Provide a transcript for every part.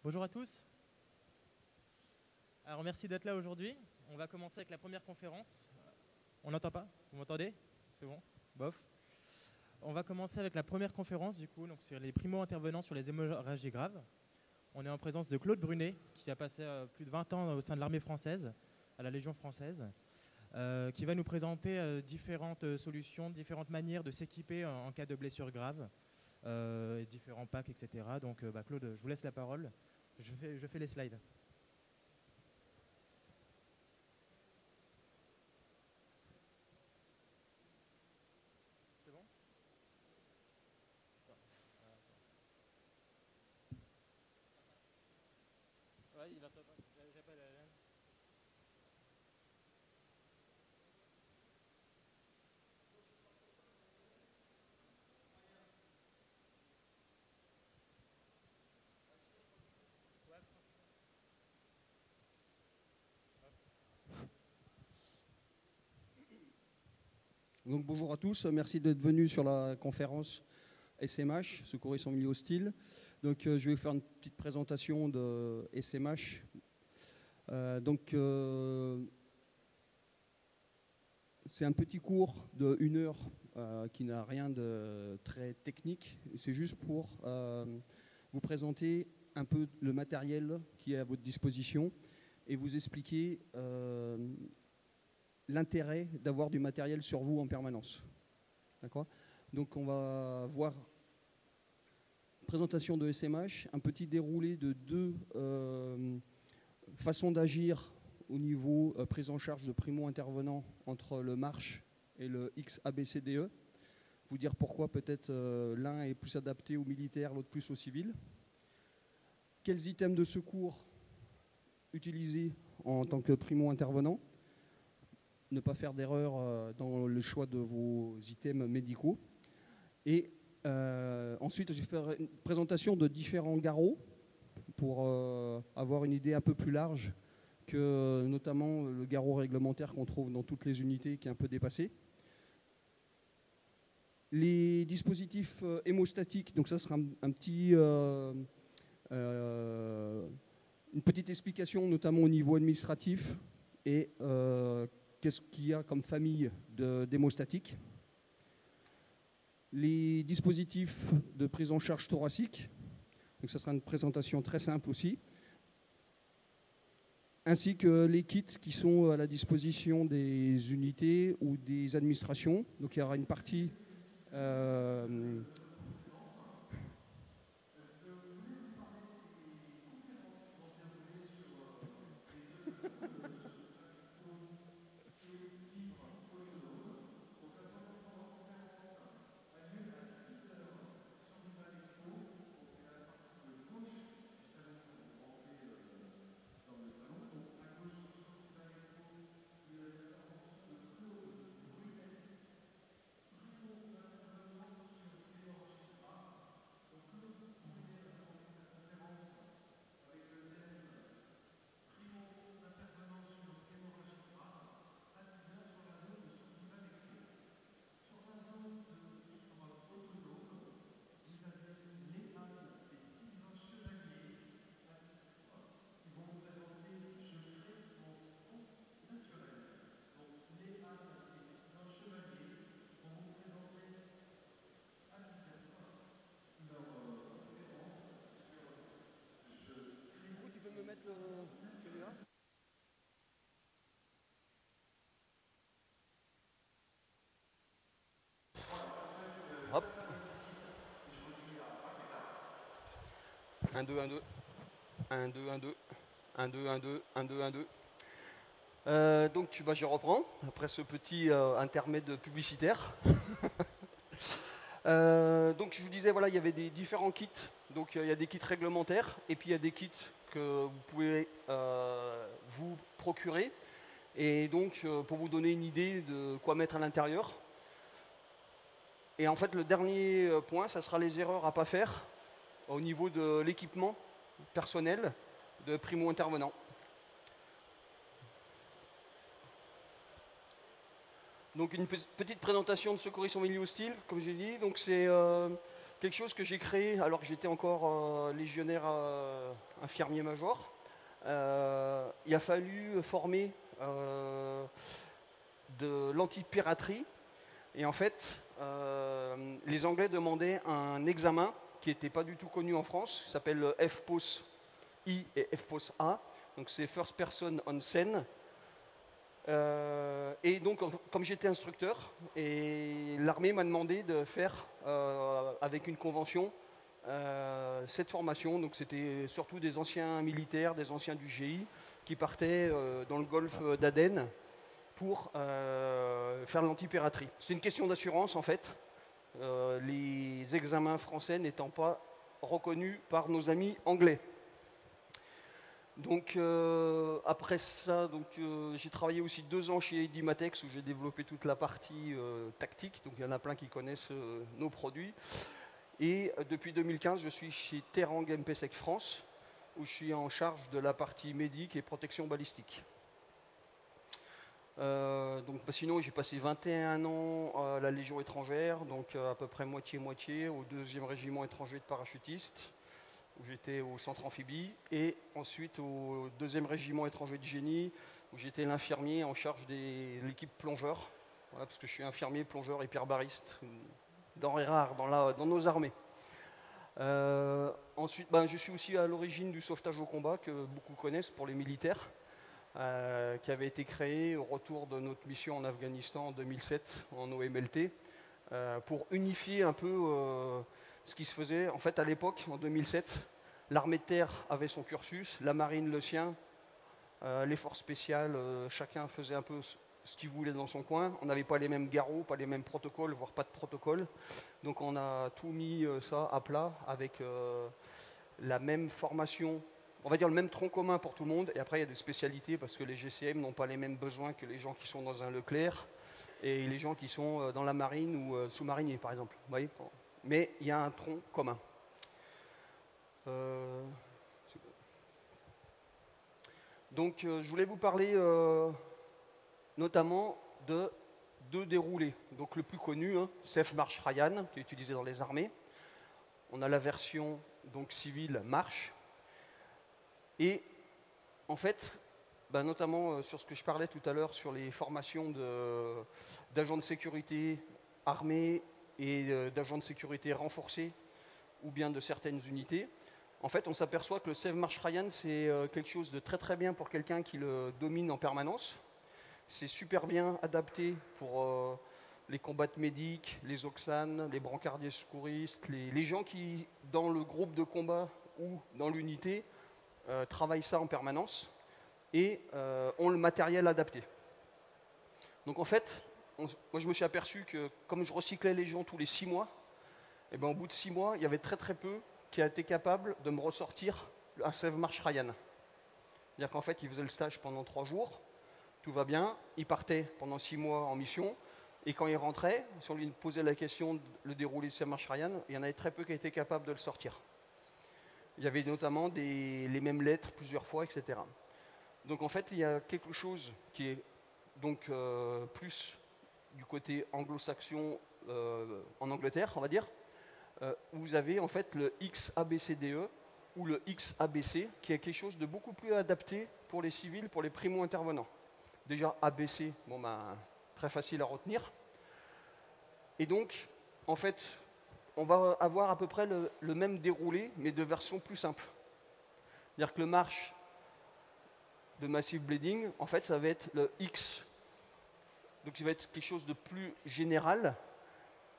Bonjour à tous. Alors merci d'être là aujourd'hui. On va commencer avec la première conférence. On n'entend pas? Vous m'entendez? C'est bon? Bof. On va commencer avec la première conférence du coup, donc sur les primo-intervenants sur les hémorragies graves. On est en présence de Claude Brunet, qui a passé plus de 20 ans au sein de l'armée française, à la Légion française, qui va nous présenter différentes solutions, différentes manières de s'équiper en cas de blessure grave, différents packs, etc. Donc Claude, je vous laisse la parole. Je fais les slides. C'est bon? Ouais, il entend pas. J'appelle Hélène. Donc, bonjour à tous, merci d'être venus sur la conférence SMH, Secourisme en milieu hostile. Donc, je vais vous faire une petite présentation de SMH. C'est un petit cours de 1 heure qui n'a rien de très technique. C'est juste pour vous présenter un peu le matériel qui est à votre disposition et vous expliquer l'intérêt d'avoir du matériel sur vous en permanence. D'accord ? Donc on va voir présentation de SMH, un petit déroulé de 2 façons d'agir au niveau prise en charge de primo-intervenants entre le MARCH et le XABCDE. Vous dire pourquoi peut-être l'un est plus adapté aux militaires, l'autre plus aux civils. Quels items de secours utiliser en tant que primo-intervenant. Ne pas faire d'erreur dans le choix de vos items médicaux. Et ensuite, je vais faire une présentation de différents garrots pour avoir une idée un peu plus large que notamment le garrot réglementaire qu'on trouve dans toutes les unités qui est un peu dépassé. Les dispositifs hémostatiques, donc ça sera une petite explication notamment au niveau administratif et qu'est-ce qu'il y a comme famille d'hémostatiques. Les dispositifs de prise en charge thoracique, donc ça sera une présentation très simple aussi, ainsi que les kits qui sont à la disposition des unités ou des administrations. Donc il y aura une partie celui-là. Hop. 1, 2, 1, 2. 1, 2, 1, 2. 1, 2, 1, 2. 1, 2, 1, 2. Donc, je reprends, après ce petit intermède publicitaire. Donc, je vous disais, voilà, il y avait des différents kits. Donc, il y a des kits réglementaires, et puis il y a des kits que vous pouvez vous procurer. Et donc, pour vous donner une idée de quoi mettre à l'intérieur. Et en fait, le dernier point, ça sera les erreurs à ne pas faire au niveau de l'équipement personnel de primo-intervenants. Donc une petite présentation de secourisme en milieu hostile, comme j'ai dit. Donc c'est quelque chose que j'ai créé alors que j'étais encore légionnaire infirmier-major. Il a fallu former de l'antipiraterie. Et en fait, les Anglais demandaient un examen qui n'était pas du tout connu en France, qui s'appelle le FPOS I et FPOS A. Donc c'est First Person on Scene. Et donc, comme j'étais instructeur, et l'armée m'a demandé de faire, avec une convention, cette formation. Donc c'était surtout des anciens militaires, des anciens du GI, qui partaient dans le golfe d'Aden pour faire l'antipiraterie. C'est une question d'assurance en fait, les examens français n'étant pas reconnus par nos amis anglais. Donc après ça, j'ai travaillé aussi 2 ans chez Dimatex où j'ai développé toute la partie tactique. Donc il y en a plein qui connaissent nos produits. Et depuis 2015, je suis chez Terang MPSEC France où je suis en charge de la partie médic et protection balistique. Sinon, j'ai passé 21 ans à la Légion étrangère, donc à peu près moitié-moitié, au 2e régiment étranger de parachutistes, où j'étais au centre amphibie, et ensuite au 2e régiment étranger de génie, où j'étais l'infirmier en charge de l'équipe plongeur, voilà, parce que je suis infirmier, plongeur et pyrobariste, denrée rare dans nos armées. Ensuite, je suis aussi à l'origine du sauvetage au combat, que beaucoup connaissent pour les militaires. Qui avait été créé au retour de notre mission en Afghanistan en 2007 en OMLT pour unifier un peu ce qui se faisait. En fait, à l'époque, en 2007, l'armée de terre avait son cursus, la marine le sien, les forces spéciales, chacun faisait un peu ce qu'il voulait dans son coin. On n'avait pas les mêmes garrots, pas les mêmes protocoles, voire pas de protocole. Donc on a tout mis ça à plat avec la même formation, on va dire le même tronc commun pour tout le monde, et après il y a des spécialités parce que les GCM n'ont pas les mêmes besoins que les gens qui sont dans un Leclerc et les gens qui sont dans la marine ou sous-mariniers par exemple. Vous voyez, mais il y a un tronc commun. Donc je voulais vous parler notamment de 2 déroulés. Donc le plus connu, Safe March Ryan, qui est utilisé dans les armées. On a la version donc civile March. Et en fait, notamment sur ce que je parlais tout à l'heure sur les formations d'agents de sécurité armés et d'agents de sécurité renforcés ou bien de certaines unités, en fait on s'aperçoit que le Safe March Ryan c'est quelque chose de très très bien pour quelqu'un qui le domine en permanence. C'est super bien adapté pour les combats médics, les Oxanes, les brancardiers secouristes, les gens qui dans le groupe de combat ou dans l'unité travaillent ça en permanence et ont le matériel adapté. Donc en fait, moi je me suis aperçu que comme je recyclais les gens tous les 6 mois, et au bout de 6 mois, il y avait très très peu qui a été capable de me ressortir un Safe March Ryan. C'est-à-dire qu'en fait, ils faisaient le stage pendant 3 jours, tout va bien, ils partaient pendant 6 mois en mission, et quand ils rentraient, si on lui posait la question de le dérouler de Safe March Ryan, il y en avait très peu qui étaient capables de le sortir. Il y avait notamment les mêmes lettres plusieurs fois, etc. Donc en fait, il y a quelque chose qui est donc plus du côté anglo-saxon en Angleterre, on va dire, où vous avez en fait le XABCDE ou le XABC, qui est quelque chose de beaucoup plus adapté pour les civils, pour les primo-intervenants. Déjà ABC, très facile à retenir. Et donc, en fait, on va avoir à peu près le même déroulé, mais de version plus simple. C'est-à-dire que le marche de Massive Bleeding, en fait, ça va être le X. Donc, ça va être quelque chose de plus général.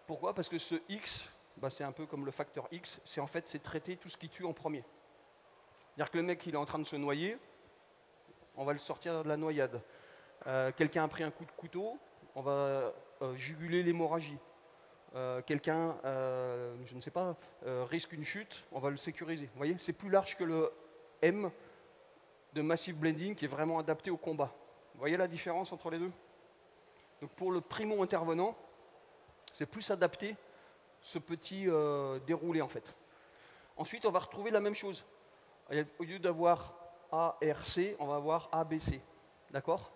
Pourquoi? Parce que ce X, c'est un peu comme le facteur X, c'est traiter tout ce qui tue en premier. C'est-à-dire que le mec, il est en train de se noyer, on va le sortir de la noyade. Quelqu'un a pris un coup de couteau, on va juguler l'hémorragie. Quelqu'un, je ne sais pas, risque une chute, on va le sécuriser. Vous voyez, c'est plus large que le M de Massive Blending qui est vraiment adapté au combat. Vous voyez la différence entre les deux? Donc pour le primo-intervenant, c'est plus adapté ce petit déroulé en fait. Ensuite, on va retrouver la même chose. Au lieu d'avoir ARC, on va avoir ABC. D'accord?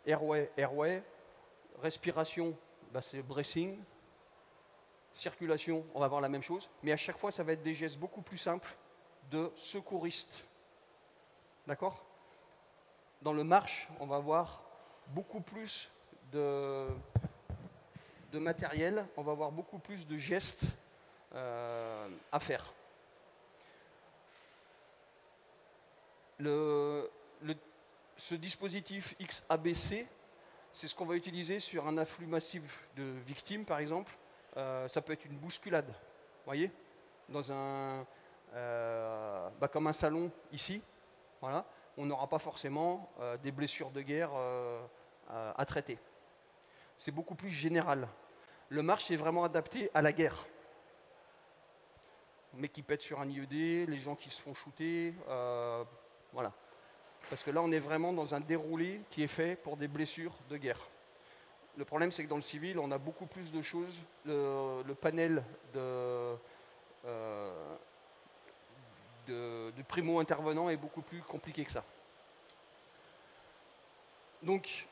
Airway, airway. Respiration, c'est breathing. circulation, on va avoir la même chose, mais à chaque fois, ça va être des gestes beaucoup plus simples de secouriste. D'accord? Dans le marche, on va avoir beaucoup plus de matériel, on va avoir beaucoup plus de gestes à faire. Ce dispositif XABC, c'est ce qu'on va utiliser sur un afflux massif de victimes, par exemple. Ça peut être une bousculade, vous voyez, dans comme un salon ici. Voilà. On n'aura pas forcément des blessures de guerre à traiter. C'est beaucoup plus général. Le marche est vraiment adapté à la guerre. Mais qui pètent sur un IED, les gens qui se font shooter, voilà. Parce que là, on est vraiment dans un déroulé qui est fait pour des blessures de guerre. Le problème, c'est que dans le civil, on a beaucoup plus de choses. Le panel de primo-intervenants est beaucoup plus compliqué que ça. Donc,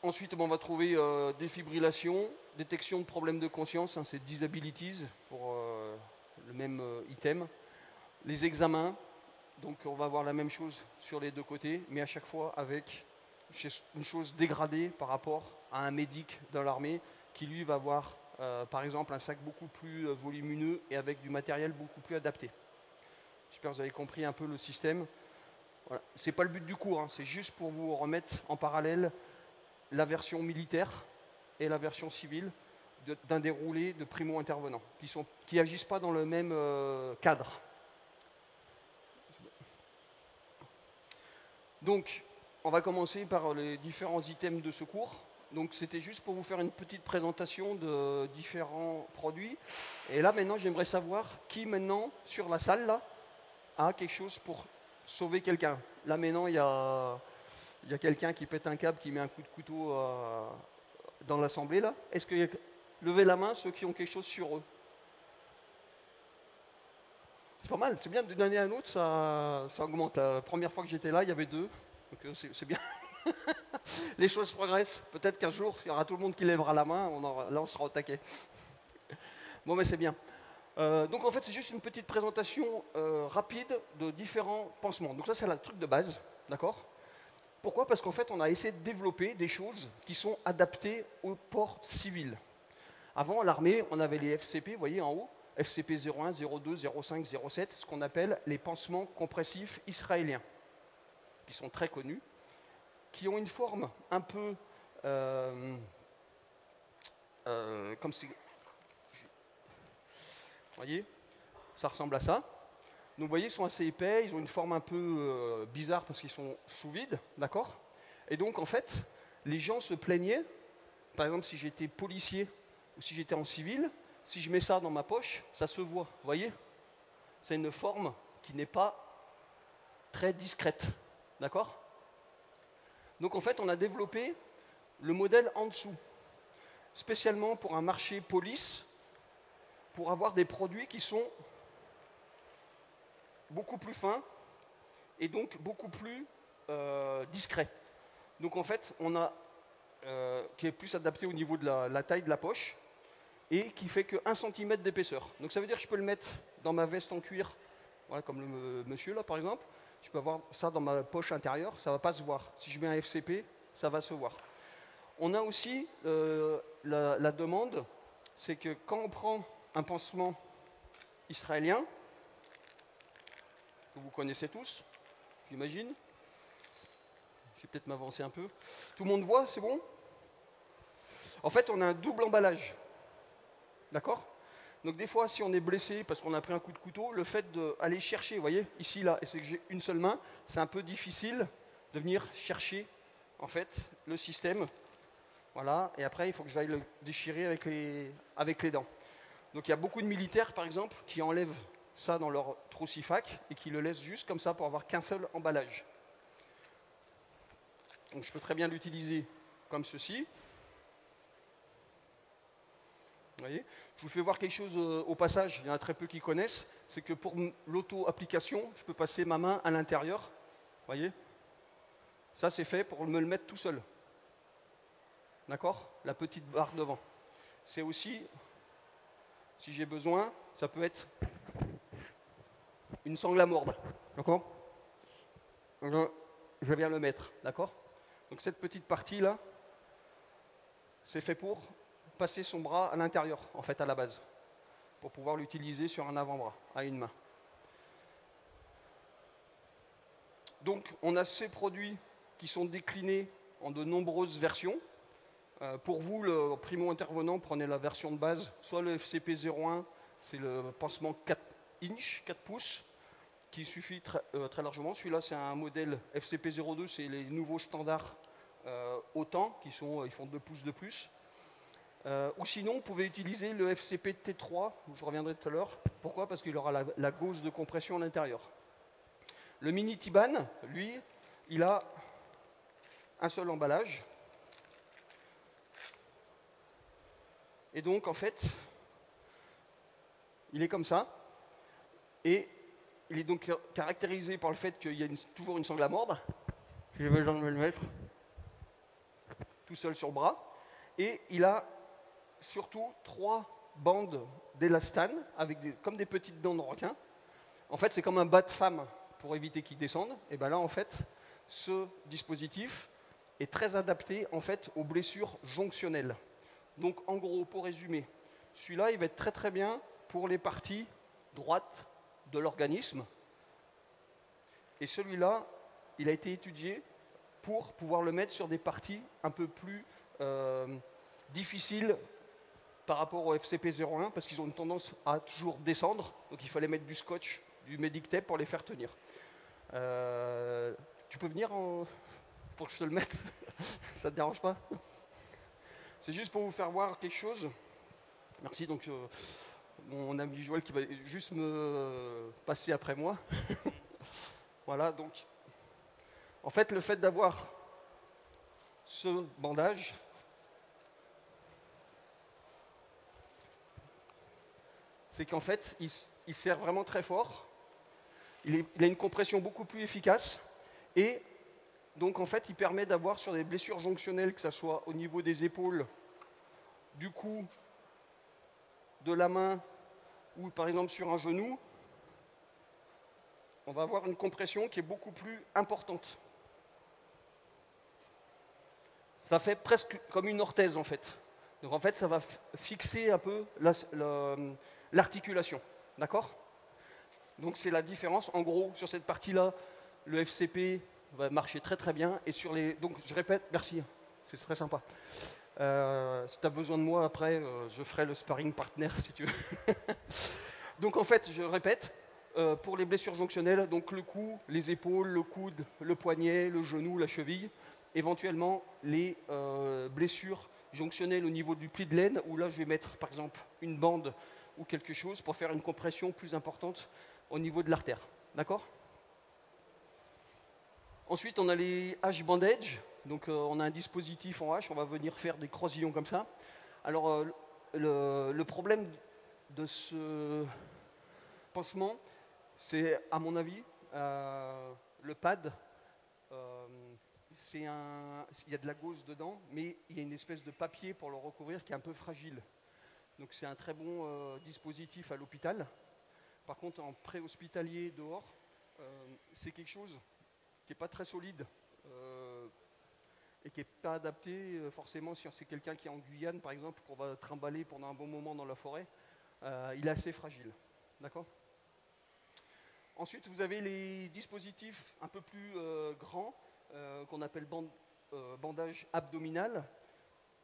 ensuite, on va trouver défibrillation, détection de problèmes de conscience, hein, c'est disabilities pour le même item. Les examens, donc on va avoir la même chose sur les deux côtés, mais à chaque fois avec une chose dégradée par rapport à un médic dans l'armée qui lui va avoir par exemple un sac beaucoup plus volumineux et avec du matériel beaucoup plus adapté. J'espère que vous avez compris un peu le système. Voilà. Ce n'est pas le but du cours, hein, c'est juste pour vous remettre en parallèle la version militaire et la version civile d'un déroulé de primo-intervenants qui n'agissent pas dans le même cadre. Donc, on va commencer par les différents items de ce cours. Donc, c'était juste pour vous faire une petite présentation de différents produits. Et là, maintenant, j'aimerais savoir qui, maintenant, sur la salle, là, a quelque chose pour sauver quelqu'un. Là, maintenant, il y a quelqu'un qui pète un câble, qui met un coup de couteau dans l'assemblée, là. Est-ce que levez la main ceux qui ont quelque chose sur eux? C'est pas mal, c'est bien, d'une année à l'autre, ça augmente. La première fois que j'étais là, il y avait 2, donc c'est bien. Les choses progressent. Peut-être qu'un jour, il y aura tout le monde qui lèvera la main, là on sera au taquet. Bon, mais c'est bien. Donc en fait, c'est juste une petite présentation rapide de différents pansements. Donc ça, c'est le truc de base, d'accord? Pourquoi? Parce qu'en fait, on a essayé de développer des choses qui sont adaptées au port civil. Avant, à l'armée, on avait les FCP, vous voyez en haut, FCP 01, 02, 05, 07, ce qu'on appelle les pansements compressifs israéliens, qui sont très connus, qui ont une forme un peu comme si... Vous voyez, ça ressemble à ça. Donc vous voyez, ils sont assez épais, ils ont une forme un peu bizarre parce qu'ils sont sous vide, d'accord? Et donc en fait, les gens se plaignaient, par exemple si j'étais policier ou si j'étais en civil, si je mets ça dans ma poche, ça se voit, vous voyez? C'est une forme qui n'est pas très discrète, d'accord? Donc en fait, on a développé le modèle en dessous, spécialement pour un marché police, pour avoir des produits qui sont beaucoup plus fins et donc beaucoup plus discrets. Donc en fait, on a qui est plus adapté au niveau de la taille de la poche et qui fait que 1 cm d'épaisseur. Donc ça veut dire que je peux le mettre dans ma veste en cuir, voilà, comme le monsieur là par exemple. Je peux avoir ça dans ma poche intérieure, ça ne va pas se voir. Si je mets un FCP, ça va se voir. On a aussi la demande, c'est que quand on prend un pansement israélien, que vous connaissez tous, j'imagine. Je vais peut-être m'avancer un peu. Tout le monde voit, c'est bon? En fait, on a un double emballage. D'accord? Donc des fois, si on est blessé parce qu'on a pris un coup de couteau, le fait d'aller chercher, vous voyez, ici, là, et c'est que j'ai une seule main, c'est un peu difficile de venir chercher, en fait, le système. Voilà, et après, il faut que j'aille le déchirer avec les dents. Donc il y a beaucoup de militaires, par exemple, qui enlèvent ça dans leur troussifac et qui le laissent juste comme ça pour avoir qu'un seul emballage. Donc je peux très bien l'utiliser comme ceci. Vous voyez, je vous fais voir quelque chose au passage, il y en a très peu qui connaissent, c'est que pour l'auto-application, je peux passer ma main à l'intérieur. Vous voyez, ça c'est fait pour me le mettre tout seul. D'accord? La petite barre devant. C'est aussi si j'ai besoin, ça peut être une sangle à mordre. D'accord? Je viens le mettre. D'accord? Donc cette petite partie-là, c'est fait pour passer son bras à l'intérieur, en fait, à la base, pour pouvoir l'utiliser sur un avant-bras, à une main. Donc, on a ces produits qui sont déclinés en de nombreuses versions. Pour vous, le primo-intervenant, prenez la version de base, soit le FCP 01, c'est le pansement 4 inch, 4 pouces, qui suffit très largement. Celui-là, c'est un modèle FCP 02, c'est les nouveaux standards OTAN, ils font 2 pouces de plus. Ou sinon, vous pouvez utiliser le FCP T3, je reviendrai tout à l'heure. Pourquoi? Parce qu'il aura la gauze de compression à l'intérieur. Le mini Tiban, lui, il a un seul emballage. Et donc, en fait, il est comme ça. Et il est donc caractérisé par le fait qu'il y a toujours une sangle à mordre. J'ai besoin de me le mettre tout seul sur le bras. Et il a surtout 3 bandes d'élastane, comme des petites dents de requin. En fait, c'est comme un bas de femme pour éviter qu'il descende. Et bien là, en fait, ce dispositif est très adapté en fait, aux blessures jonctionnelles. Donc, en gros, pour résumer, celui-là, il va être très très bien pour les parties droites de l'organisme. Et celui-là, il a été étudié pour pouvoir le mettre sur des parties un peu plus difficiles par rapport au FCP 01, parce qu'ils ont une tendance à toujours descendre. Donc, il fallait mettre du scotch, du Medic Tape pour les faire tenir. Tu peux venir pour que je te le mette? Ça ne te dérange pas? C'est juste pour vous faire voir quelque chose. Merci. Donc, mon ami Joël qui va juste me passer après moi. Voilà. Donc, en fait, le fait d'avoir ce bandage, c'est qu'en fait, il sert vraiment très fort. Il a une compression beaucoup plus efficace et donc en fait il permet d'avoir sur des blessures jonctionnelles, que ce soit au niveau des épaules, du cou, de la main ou par exemple sur un genou, on va avoir une compression qui est beaucoup plus importante. Ça fait presque comme une orthèse en fait. Donc en fait ça va fixer un peu l'articulation. D'accord ? Donc c'est la différence. En gros, sur cette partie-là, le FCP va marcher très très bien. Et sur les... Donc je répète, merci, c'est très sympa. Si tu as besoin de moi après, je ferai le sparring partner si tu veux. Donc en fait, je répète, pour les blessures jonctionnelles, donc le cou, les épaules, le coude, le poignet, le genou, la cheville, éventuellement les blessures jonctionnelles au niveau du pli de laine, où là je vais mettre par exemple une bande ou quelque chose pour faire une compression plus importante au niveau de l'artère. D'accord ? Ensuite, on a les H-bandage. Donc, on a un dispositif en H. On va venir faire des croisillons comme ça. Alors, le problème de ce pansement, c'est, à mon avis, le pad. Il y a de la gauze dedans, mais il y a une espèce de papier pour le recouvrir qui est un peu fragile. Donc, c'est un très bon dispositif à l'hôpital. Par contre, en préhospitalier dehors, c'est quelque chose qui n'est pas très solide et qui n'est pas adapté forcément si c'est quelqu'un qui est en Guyane, par exemple, qu'on va trimballer pendant un bon moment dans la forêt. Il est assez fragile. D'accord ? Ensuite, vous avez les dispositifs un peu plus grands qu'on appelle bandage abdominal,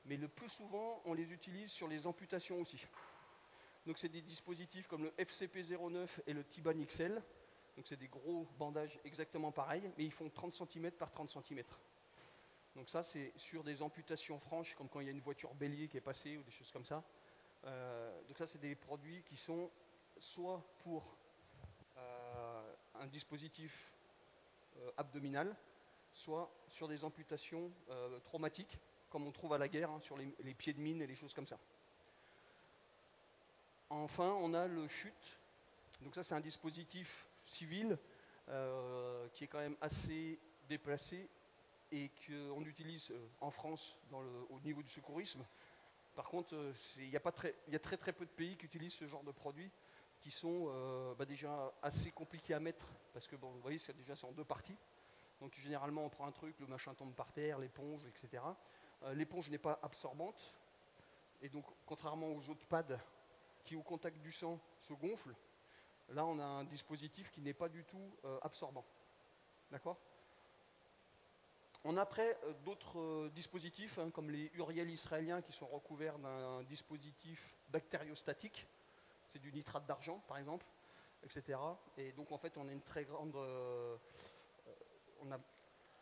mais le plus souvent, on les utilise sur les amputations aussi. Donc c'est des dispositifs comme le FCP09 et le Tiban XL. Donc c'est des gros bandages exactement pareils, mais ils font 30 cm par 30 cm. Donc ça c'est sur des amputations franches, comme quand il y a une voiture bélier qui est passée ou des choses comme ça. Donc ça c'est des produits qui sont soit pour un dispositif abdominal, soit sur des amputations traumatiques, comme on trouve à la guerre, hein, sur les pieds de mine et les choses comme ça. Enfin, on a le chute. Donc ça, c'est un dispositif civil qui est quand même assez déplacé et qu'on utilise en France au niveau du secourisme. Par contre, il y a très très peu de pays qui utilisent ce genre de produits qui sont déjà assez compliqués à mettre, parce que bon, vous voyez, c'est en deux parties. Donc généralement, on prend un truc, le machin tombe par terre, l'éponge, etc. L'éponge n'est pas absorbante, et donc contrairement aux autres pads qui, au contact du sang, se gonflent, là on a un dispositif qui n'est pas du tout absorbant. D'accord ? On a après d'autres dispositifs, hein, comme les Uriel israéliens, qui sont recouverts d'un dispositif bactériostatique. C'est du nitrate d'argent, par exemple, etc. Et donc, en fait, on a une très grande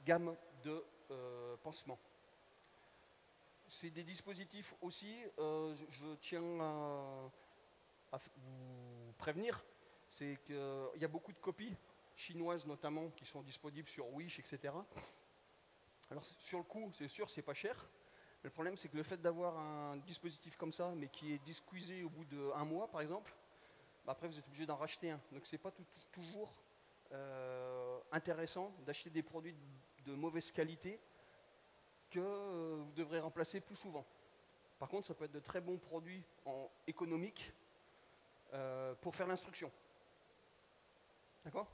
gamme de pansements. C'est des dispositifs aussi, je tiens à vous prévenir, c'est qu'il y a beaucoup de copies chinoises, notamment, qui sont disponibles sur Wish, etc. Alors, sur le coup, c'est sûr, c'est pas cher. Le problème, c'est que le fait d'avoir un dispositif comme ça, mais qui est disquisé au bout d'un mois, par exemple, après, vous êtes obligé d'en racheter un. Donc, c'est pas toujours intéressant d'acheter des produits de mauvaise qualité que vous devrez remplacer plus souvent. Par contre, ça peut être de très bons produits économiques pour faire l'instruction. D'accord ?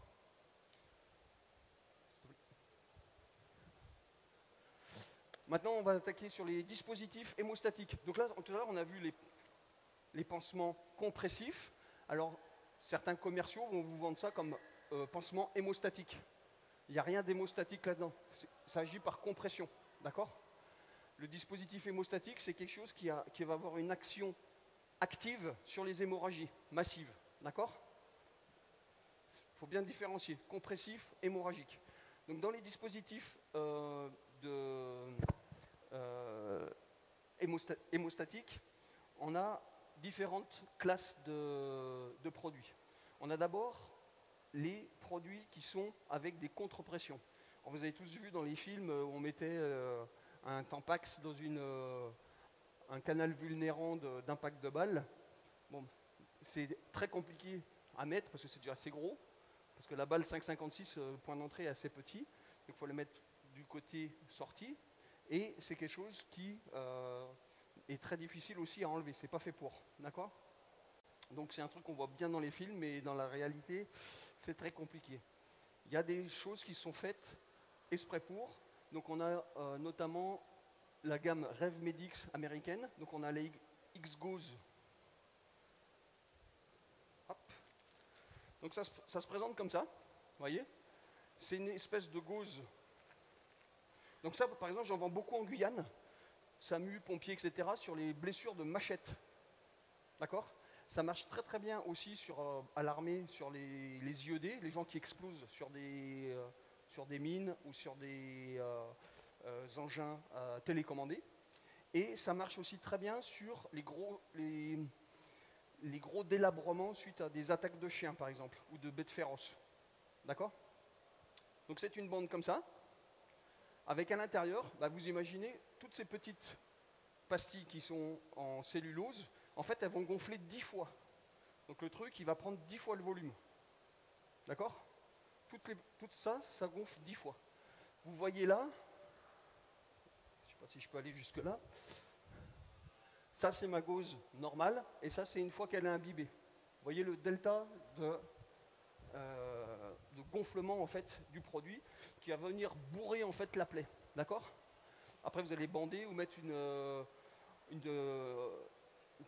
Maintenant, on va attaquer sur les dispositifs hémostatiques. Donc là, tout à l'heure, on a vu les pansements compressifs. Alors, certains commerciaux vont vous vendre ça comme pansement hémostatique. Il n'y a rien d'hémostatique là-dedans. Ça agit par compression. D'accord ? Le dispositif hémostatique, c'est quelque chose qui va avoir une action active sur les hémorragies massives. D'accord ? Il faut bien différencier compressif, hémorragique. Donc, dans les dispositifs hémostatiques, on a différentes classes de produits. On a d'abord les produits qui sont avec des contre-pressions. Vous avez tous vu dans les films où on mettait un Tampax dans un canal vulnérant d'impact de balle. Bon, c'est très compliqué à mettre parce que c'est déjà assez gros, parce que la balle 5,56, le point d'entrée est assez petit, donc il faut le mettre du côté sortie, et c'est quelque chose qui est très difficile aussi à enlever, c'est pas fait pour, d'accord ? Donc c'est un truc qu'on voit bien dans les films, mais dans la réalité, c'est très compliqué. Il y a des choses qui sont faites exprès pour, donc on a notamment la gamme RevMedix américaine, donc on a les X-Gauze. Donc ça se présente comme ça, vous voyez. C'est une espèce de gauze. Donc ça, par exemple, j'en vends beaucoup en Guyane, SAMU, pompiers, etc., sur les blessures de machette. D'accord ? Ça marche très très bien aussi à l'armée, sur les IED, les gens qui explosent sur des mines ou sur des engins télécommandés. Et ça marche aussi très bien sur les gros délabrements suite à des attaques de chiens, par exemple, ou de bêtes féroces. D'accord ? Donc c'est une bande comme ça, avec à l'intérieur, vous imaginez, toutes ces petites pastilles qui sont en cellulose, en fait, elles vont gonfler 10 fois. Donc le truc, il va prendre 10 fois le volume. D'accord ? Tout ça, ça gonfle 10 fois. Vous voyez là, je ne sais pas si je peux aller jusque là, ça c'est ma gauze normale, et ça c'est une fois qu'elle est imbibée. Vous voyez le delta de gonflement en fait, du produit qui va venir bourrer en fait la plaie. D'accord ? Après vous allez bander ou mettre une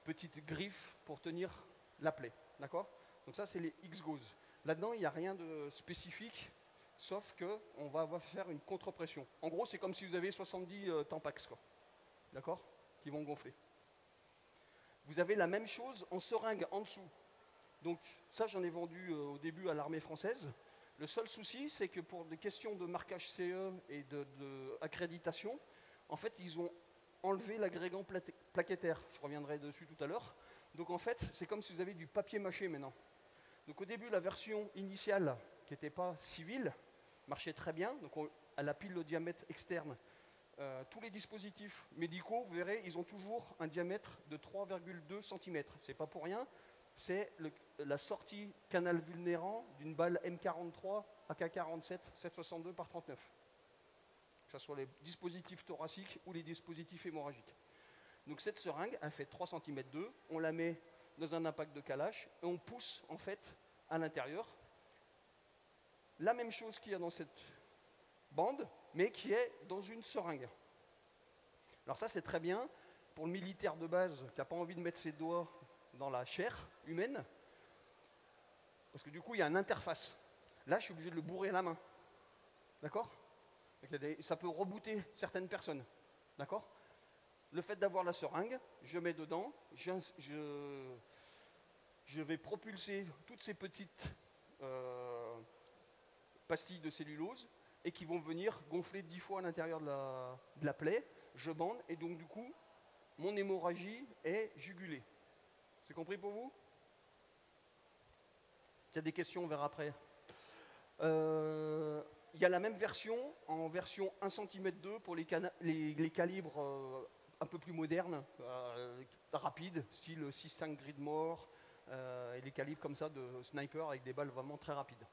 petite griffe pour tenir la plaie. D'accord ? Donc ça c'est les X-Gauze. Là-dedans il n'y a rien de spécifique, sauf qu'on va faire une contre-pression. En gros c'est comme si vous avez 70 Tampax, quoi. D'accord ? Qui vont gonfler. Vous avez la même chose en seringue en dessous. Donc ça, j'en ai vendu au début à l'armée française. Le seul souci, c'est que pour des questions de marquage CE et d'accréditation, en fait, ils ont enlevé l'agrégant plaquettaire. Je reviendrai dessus tout à l'heure. Donc en fait, c'est comme si vous avez du papier mâché maintenant. Donc au début, la version initiale, qui n'était pas civile, marchait très bien. Donc elle a pile le diamètre externe. Tous les dispositifs médicaux, vous verrez, ils ont toujours un diamètre de 3,2 cm. C'est pas pour rien, c'est la sortie canal vulnérant d'une balle M43 AK-47 7,62 par 39. Que ce soit les dispositifs thoraciques ou les dispositifs hémorragiques. Donc cette seringue, elle fait 3 cm d'eau, on la met dans un impact de calage et on pousse en fait à l'intérieur la même chose qu'il y a dans cette bande, mais qui est dans une seringue. Alors ça c'est très bien pour le militaire de base qui n'a pas envie de mettre ses doigts dans la chair humaine, parce que du coup il y a une interface. Là je suis obligé de le bourrer à la main. D'accord? Ça peut rebooter certaines personnes. D'accord? Le fait d'avoir la seringue, je mets dedans, je vais propulser toutes ces petites pastilles de cellulose et qui vont venir gonfler 10 fois à l'intérieur de la plaie. Je bande et donc du coup, mon hémorragie est jugulée. C'est compris pour vous? Il y a des questions, on verra après. Il y a la même version, en version 1 cm 2 pour les calibres un peu plus modernes, rapides, style 6.5 Gridmore, et les calibres comme ça de sniper avec des balles vraiment très rapides.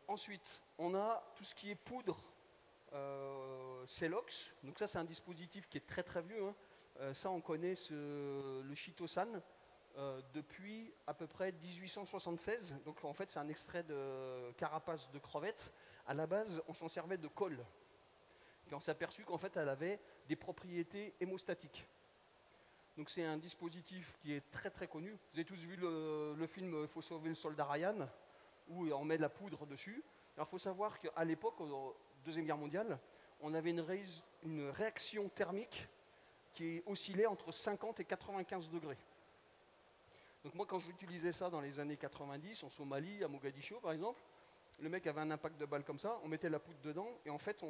Ensuite, on a tout ce qui est poudre Celox. Donc ça, c'est un dispositif qui est très très vieux. Hein. Ça, on connaît le chitosan depuis à peu près 1876. Donc en fait, c'est un extrait de carapace de crevette. À la base, on s'en servait de colle. Puis on s'est aperçu qu'en fait, elle avait des propriétés hémostatiques. Donc c'est un dispositif qui est très très connu. Vous avez tous vu le film « Il faut sauver le soldat Ryan », où on met de la poudre dessus. Alors il faut savoir qu'à l'époque, au Deuxième Guerre mondiale, on avait une réaction thermique qui oscillait entre 50 et 95 degrés. Donc moi, quand j'utilisais ça dans les années 90, en Somalie, à Mogadiscio par exemple, le mec avait un impact de balle comme ça, on mettait la poudre dedans, et en fait,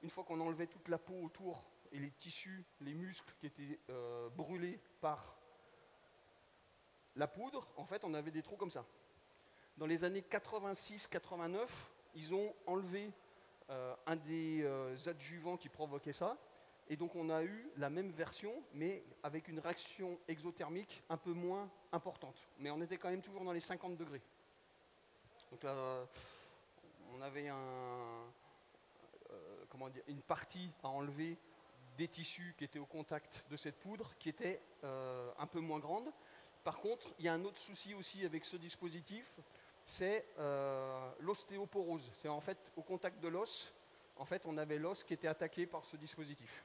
une fois qu'on enlevait toute la peau autour, et les tissus, les muscles qui étaient brûlés par la poudre, en fait, on avait des trous comme ça. Dans les années 86-89, ils ont enlevé un des adjuvants qui provoquait ça, et donc on a eu la même version, mais avec une réaction exothermique un peu moins importante. Mais on était quand même toujours dans les 50 degrés. Donc là, on avait une partie à enlever des tissus qui étaient au contact de cette poudre, qui était un peu moins grande. Par contre, il y a un autre souci aussi avec ce dispositif, c'est l'ostéoporose. C'est en fait au contact de l'os, en fait, on avait l'os qui était attaqué par ce dispositif.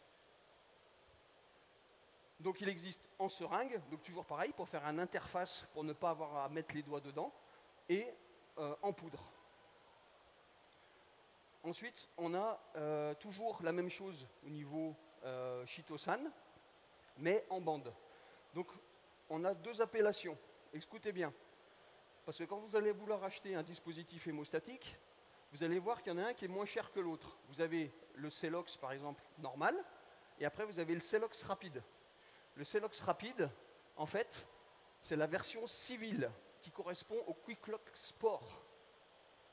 Donc il existe en seringue, donc toujours pareil, pour faire une interface, pour ne pas avoir à mettre les doigts dedans, et en poudre. Ensuite, on a toujours la même chose au niveau chitosan, mais en bande. Donc on a deux appellations, écoutez bien, parce que quand vous allez vouloir acheter un dispositif hémostatique, vous allez voir qu'il y en a un qui est moins cher que l'autre. Vous avez le Celox par exemple normal, et après vous avez le Celox rapide. Le Celox rapide, en fait, c'est la version civile qui correspond au Quicklock Sport,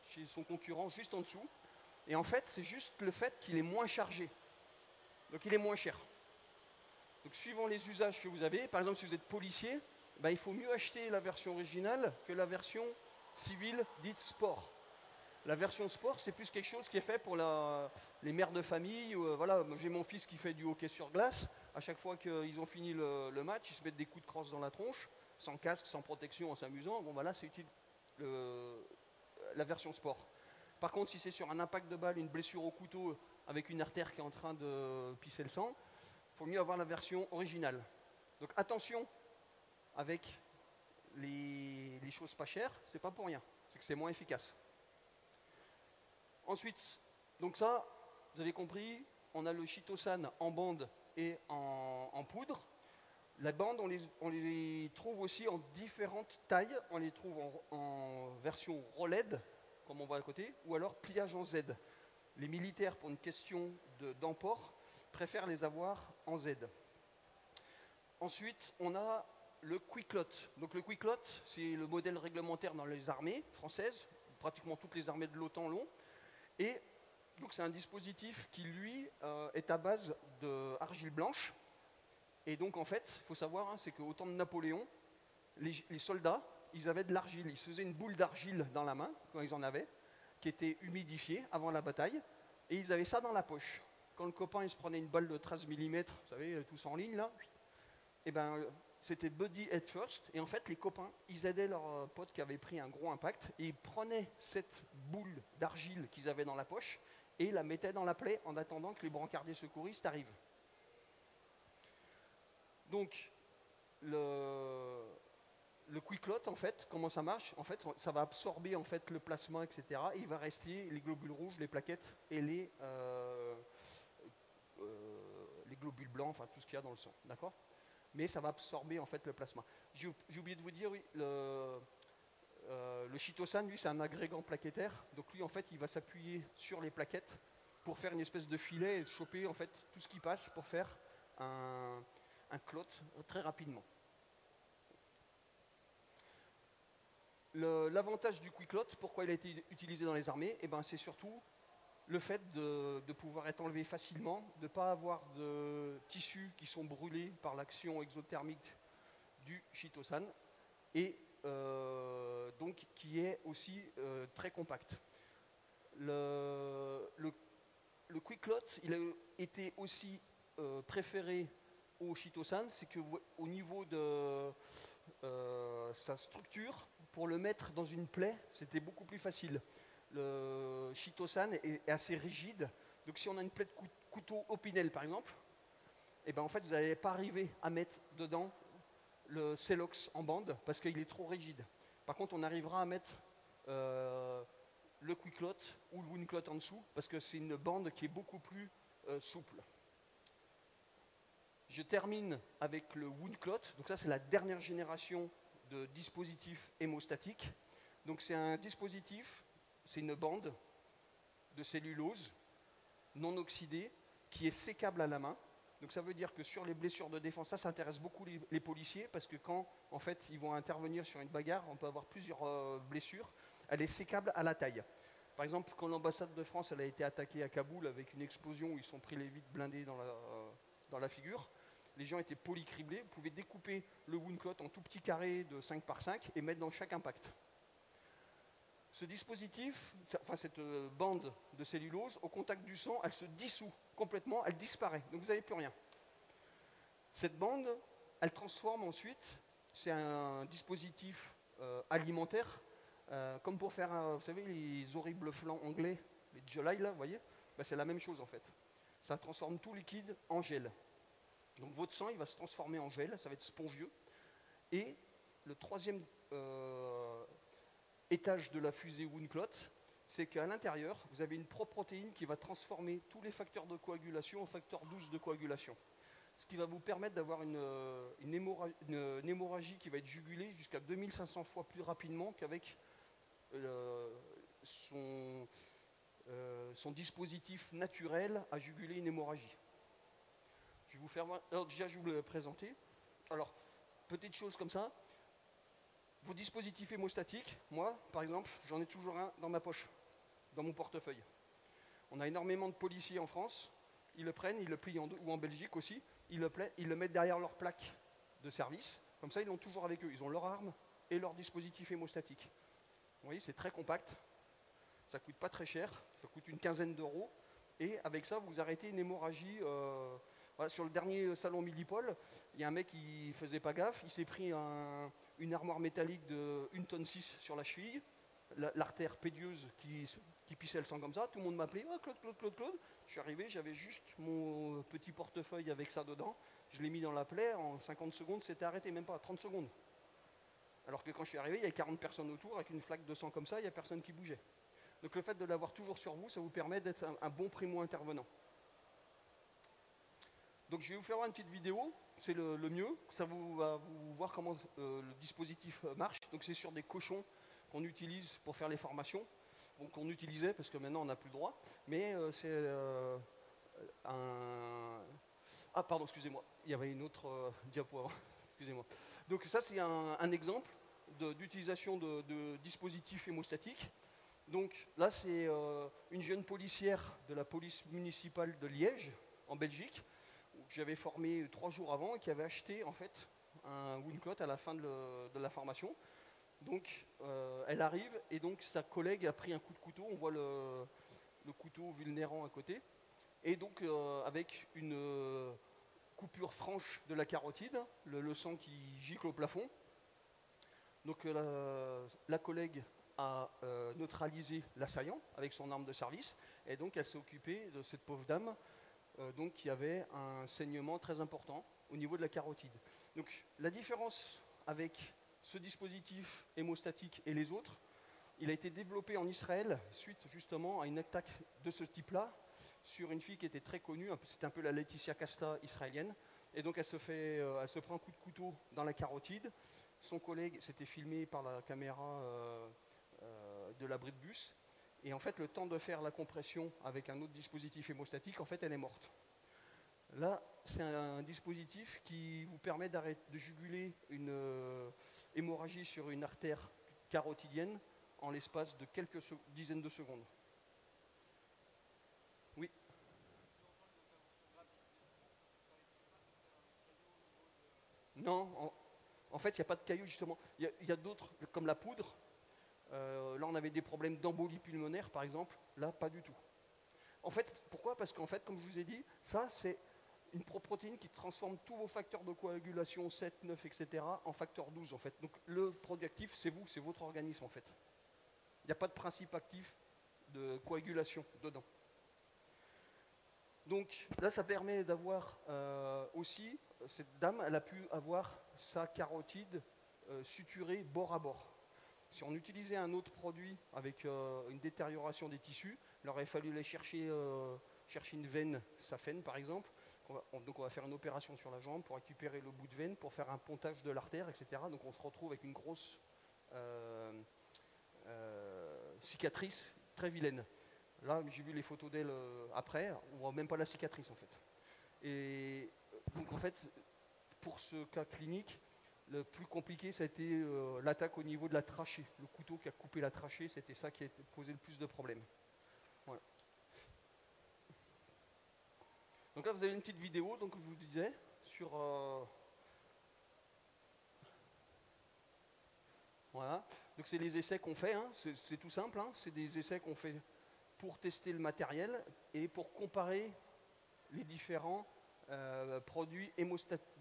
chez son concurrent juste en dessous. Et en fait, c'est juste le fait qu'il est moins chargé. Donc il est moins cher. Donc suivant les usages que vous avez, par exemple si vous êtes policier, ben, il faut mieux acheter la version originale que la version civile dite sport. La version sport, c'est plus quelque chose qui est fait pour les mères de famille. Voilà, j'ai mon fils qui fait du hockey sur glace. À chaque fois qu'ils ont fini le match, ils se mettent des coups de crosse dans la tronche, sans casque, sans protection, en s'amusant. Bon, voilà, c'est utile la version sport. Par contre, si c'est sur un impact de balle, une blessure au couteau avec une artère qui est en train de pisser le sang, il faut mieux avoir la version originale. Donc attention avec les choses pas chères, c'est pas pour rien, c'est que c'est moins efficace. Ensuite, donc ça, vous avez compris, on a le chitosan en bande et en poudre. La bande, on les trouve aussi en différentes tailles. On les trouve en version rolled, comme on voit à côté, ou alors pliage en Z. Les militaires, pour une question d'emport, préfèrent les avoir en Z. Ensuite, on a le Quicklot. Donc le Quicklot, c'est le modèle réglementaire dans les armées françaises. Pratiquement toutes les armées de l'OTAN l'ont. Et donc c'est un dispositif qui, lui, est à base d'argile blanche. Et donc en fait, il faut savoir, hein, c'est qu'au temps de Napoléon, les soldats, ils avaient de l'argile. Ils se faisaient une boule d'argile dans la main, quand ils en avaient, qui était humidifiée avant la bataille. Et ils avaient ça dans la poche. quand le copain il se prenait une balle de 13 mm, vous savez, tous en ligne là, et ben c'était buddy head first, et en fait les copains, ils aidaient leurs potes qui avaient pris un gros impact, et ils prenaient cette boule d'argile qu'ils avaient dans la poche, et la mettaient dans la plaie en attendant que les brancardiers secouristes arrivent. Donc, le quick lot, en fait, comment ça marche? En fait, ça va absorber en fait, le plasma, etc. Et il va rester les globules rouges, les plaquettes et les globules blancs, enfin tout ce qu'il y a dans le sang, d'accord? Mais ça va absorber en fait le plasma. J'ai oublié de vous dire, oui, le chitosan, lui, c'est un agrégant plaquettaire. Donc lui, en fait, il va s'appuyer sur les plaquettes pour faire une espèce de filet et choper en fait tout ce qui passe pour faire un clot très rapidement. L'avantage du quick lot, pourquoi il a été utilisé dans les armées, eh ben, c'est surtout le fait de pouvoir être enlevé facilement, de ne pas avoir de tissus qui sont brûlés par l'action exothermique du chitosan, et donc qui est aussi très compact. Le quick lot, il a été aussi préféré au chitosan, c'est qu'au niveau de sa structure, pour le mettre dans une plaie, c'était beaucoup plus facile. Le chitosan est assez rigide, donc si on a une plaie de couteau Opinel par exemple, et ben en fait vous n'allez pas arriver à mettre dedans le Celox en bande parce qu'il est trop rigide. Par contre on arrivera à mettre le quick lot ou le wound clot en dessous parce que c'est une bande qui est beaucoup plus souple. Je termine avec le wound clot. Donc ça c'est la dernière génération de dispositifs hémostatiques. Donc c'est un dispositif, c'est une bande de cellulose non oxydée qui est sécable à la main. Donc ça veut dire que sur les blessures de défense, ça intéresse beaucoup les policiers parce que quand en fait ils vont intervenir sur une bagarre, on peut avoir plusieurs blessures. Elle est sécable à la taille. Par exemple, quand l'ambassade de France elle a été attaquée à Kaboul avec une explosion où ils sont pris les vitres blindées dans la figure, les gens étaient polycriblés. Vous pouvez découper le wound clot en tout petits carrés de 5 par 5 et mettre dans chaque impact. Ce dispositif, enfin cette bande de cellulose, au contact du sang, elle se dissout complètement, elle disparaît. Donc vous n'avez plus rien. Cette bande, elle transforme ensuite, c'est un dispositif alimentaire, comme pour faire, vous savez, les horribles flancs anglais, les jolly là, vous voyez, ben, c'est la même chose en fait. Ça transforme tout liquide en gel. Donc votre sang, il va se transformer en gel, ça va être spongieux. Et le troisième étage de la fusée wound clot, c'est qu'à l'intérieur, vous avez une proprotéine qui va transformer tous les facteurs de coagulation en facteurs 12 de coagulation. Ce qui va vous permettre d'avoir une hémorragie qui va être jugulée jusqu'à 2500 fois plus rapidement qu'avec son dispositif naturel à juguler une hémorragie. Je vais vous faire... Alors déjà, je vais vous le présenter. Alors, petite chose comme ça. Vos dispositifs hémostatiques, moi, par exemple, j'en ai toujours un dans ma poche, dans mon portefeuille. On a énormément de policiers en France. Ils le prennent, ils le plient en deux, ou en Belgique aussi. Ils le mettent derrière leur plaque de service. Comme ça, ils l'ont toujours avec eux. Ils ont leur arme et leur dispositif hémostatique. Vous voyez, c'est très compact. Ça ne coûte pas très cher. Ça coûte une quinzaine d'euros. Et avec ça, vous arrêtez une hémorragie. Voilà, sur le dernier salon Millipol, il y a un mec qui ne faisait pas gaffe. Il s'est pris une armoire métallique de 1,6 tonne sur la cheville. L'artère pédieuse qui pissait le sang comme ça. Tout le monde m'appelait « Oh, Claude ». Je suis arrivé, j'avais juste mon petit portefeuille avec ça dedans. Je l'ai mis dans la plaie, en 50 secondes, c'était arrêté, même pas 30 secondes. Alors que quand je suis arrivé, il y avait 40 personnes autour, avec une flaque de sang comme ça, il n'y a personne qui bougeait. Donc le fait de l'avoir toujours sur vous, ça vous permet d'être un bon primo-intervenant. Donc je vais vous faire une petite vidéo, c'est le mieux, ça va vous voir comment le dispositif marche. Donc c'est sur des cochons qu'on utilise pour faire les formations. Donc on utilisait, parce que maintenant on n'a plus le droit, mais c'est un... Ah pardon, excusez-moi, il y avait une autre diapo avant, excusez-moi. Donc ça c'est un exemple d'utilisation de dispositifs hémostatiques. Donc là c'est une jeune policière de la police municipale de Liège, en Belgique, que j'avais formée 3 jours avant et qui avait acheté en fait un wound clot à la fin de la formation. Donc elle arrive et donc sa collègue a pris un coup de couteau, on voit le couteau vulnérant à côté. et donc avec une coupure franche de la carotide, le sang qui gicle au plafond. Donc la collègue a neutralisé l'assaillant avec son arme de service, et donc elle s'est occupée de cette pauvre dame donc, qui avait un saignement très important au niveau de la carotide. Donc la différence avec ce dispositif hémostatique et les autres, il a été développé en Israël suite justement à une attaque de ce type-là sur une fille qui était très connue, c'était un peu la Laetitia Casta israélienne, et donc elle se prend un coup de couteau dans la carotide. Son collègue s'était filmé par la caméra de l'abri de bus, et en fait le temps de faire la compression avec un autre dispositif hémostatique, en fait elle est morte. Là, c'est un dispositif qui vous permet de juguler une hémorragie sur une artère carotidienne en l'espace de quelques dizaines de secondes. Oui. Non, en fait, il n'y a pas de caillots, justement. Il y a d'autres, comme la poudre. Là, on avait des problèmes d'embolie pulmonaire, par exemple. Là, pas du tout. En fait, pourquoi? Parce qu'en fait, comme je vous ai dit, ça, c'est une protéine qui transforme tous vos facteurs de coagulation, 7, 9, etc., en facteur 12, en fait. Donc, le produit actif, c'est vous, c'est votre organisme, en fait. Il n'y a pas de principe actif de coagulation dedans. Donc, là, ça permet d'avoir aussi, cette dame, elle a pu avoir sa carotide suturée bord à bord. Si on utilisait un autre produit avec une détérioration des tissus, il aurait fallu aller chercher une veine saphène, par exemple. Donc on va faire une opération sur la jambe pour récupérer le bout de veine, pour faire un pontage de l'artère, etc. Donc on se retrouve avec une grosse cicatrice très vilaine. Là, j'ai vu les photos d'elle après, on voit même pas la cicatrice en fait. Et donc en fait, pour ce cas clinique, le plus compliqué, ça a été l'attaque au niveau de la trachée. Le couteau qui a coupé la trachée, c'était ça qui a posé le plus de problèmes. Voilà. Donc là, vous avez une petite vidéo, donc je vous disais, sur... Voilà. Donc c'est les essais qu'on fait, hein. C'est tout simple, hein. C'est des essais qu'on fait pour tester le matériel et pour comparer les différents produits hémostatiques.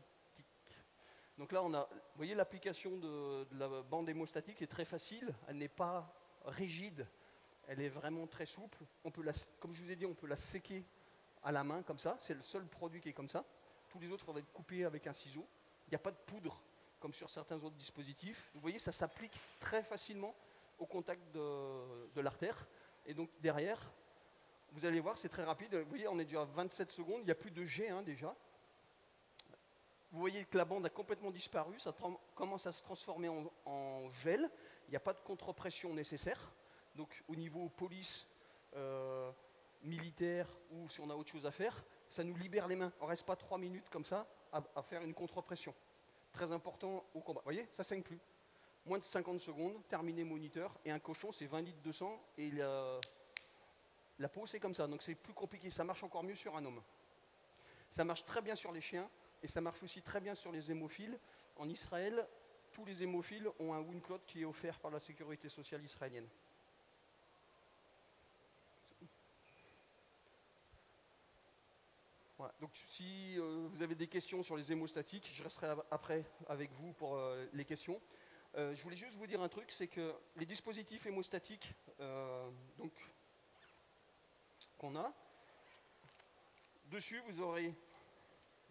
Donc là, vous voyez, l'application de la bande hémostatique est très facile, elle n'est pas rigide, elle est vraiment très souple. Comme je vous ai dit, on peut la séquer à la main comme ça, c'est le seul produit qui est comme ça. Tous les autres faudrait être coupés avec un ciseau. Il n'y a pas de poudre comme sur certains autres dispositifs. Vous voyez, ça s'applique très facilement au contact de l'artère. Et donc derrière, vous allez voir, c'est très rapide. Vous voyez, on est déjà à 27 secondes, il n'y a plus de jet hein, déjà. Vous voyez que la bande a complètement disparu, ça commence à se transformer en gel. Il n'y a pas de contre-pression nécessaire. Donc au niveau police, militaire ou si on a autre chose à faire, ça nous libère les mains. On ne reste pas 3 minutes comme ça à faire une contre-pression. Très important au combat. Vous voyez, ça ne saigne plus. Moins de 50 secondes, terminé moniteur. Et un cochon, c'est 20 litres de sang. Et la peau, c'est comme ça. Donc c'est plus compliqué. Ça marche encore mieux sur un homme. Ça marche très bien sur les chiens. Et ça marche aussi très bien sur les hémophiles. En Israël, tous les hémophiles ont un wound clot qui est offert par la sécurité sociale israélienne. Voilà. Donc si vous avez des questions sur les hémostatiques, je resterai après avec vous pour les questions. Je voulais juste vous dire un truc, c'est que les dispositifs hémostatiques qu'on a, dessus vous aurez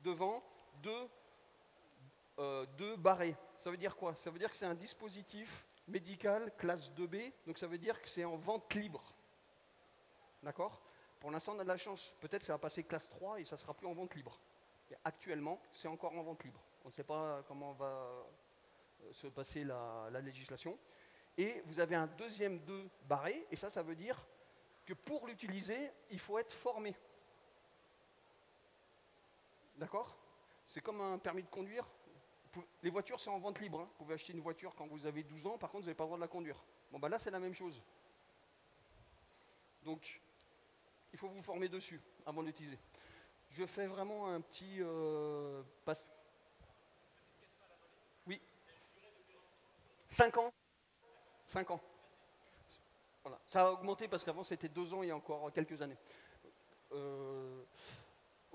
devant deux barrés. Ça veut dire quoi? Ça veut dire que c'est un dispositif médical classe 2B, donc ça veut dire que c'est en vente libre. D'accord? Pour l'instant, on a de la chance. Peut-être que ça va passer classe 3 et ça ne sera plus en vente libre. Et actuellement, c'est encore en vente libre. On ne sait pas comment va se passer la législation. Et vous avez un deuxième 2 barré, et ça veut dire que pour l'utiliser, il faut être formé. D'accord? C'est comme un permis de conduire. Les voitures, c'est en vente libre. Hein. Vous pouvez acheter une voiture quand vous avez 12 ans, par contre, vous n'avez pas le droit de la conduire. Bon, bah là, c'est la même chose. Donc, il faut vous former dessus avant de l'utiliser. Je fais vraiment un petit passe. Oui. 5 ans. 5 ans. Voilà. Ça a augmenté parce qu'avant, c'était 2 ans il y a encore quelques années.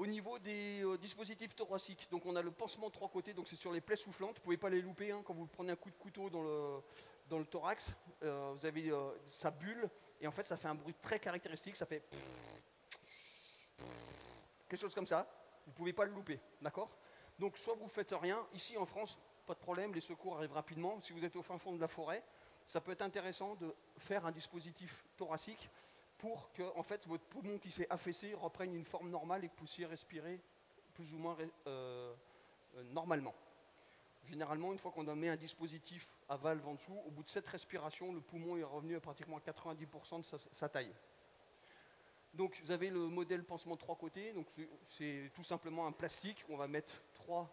Au niveau des dispositifs thoraciques, donc on a le pansement 3 côtés, donc c'est sur les plaies soufflantes, vous ne pouvez pas les louper, hein, quand vous prenez un coup de couteau dans le thorax, vous avez ça bulle, et en fait ça fait un bruit très caractéristique, ça fait quelque chose comme ça, vous ne pouvez pas le louper, d'accord? Donc soit vous ne faites rien, ici en France, pas de problème, les secours arrivent rapidement, si vous êtes au fin fond de la forêt, ça peut être intéressant de faire un dispositif thoracique pour que en fait, votre poumon qui s'est affaissé reprenne une forme normale et que vous puissiez respirer plus ou moins normalement. Généralement, une fois qu'on a mis un dispositif à valve en dessous, au bout de 7 respirations, le poumon est revenu à pratiquement 90% de sa taille. Donc vous avez le modèle pansement de 3 côtés, donc c'est tout simplement un plastique, on va mettre 3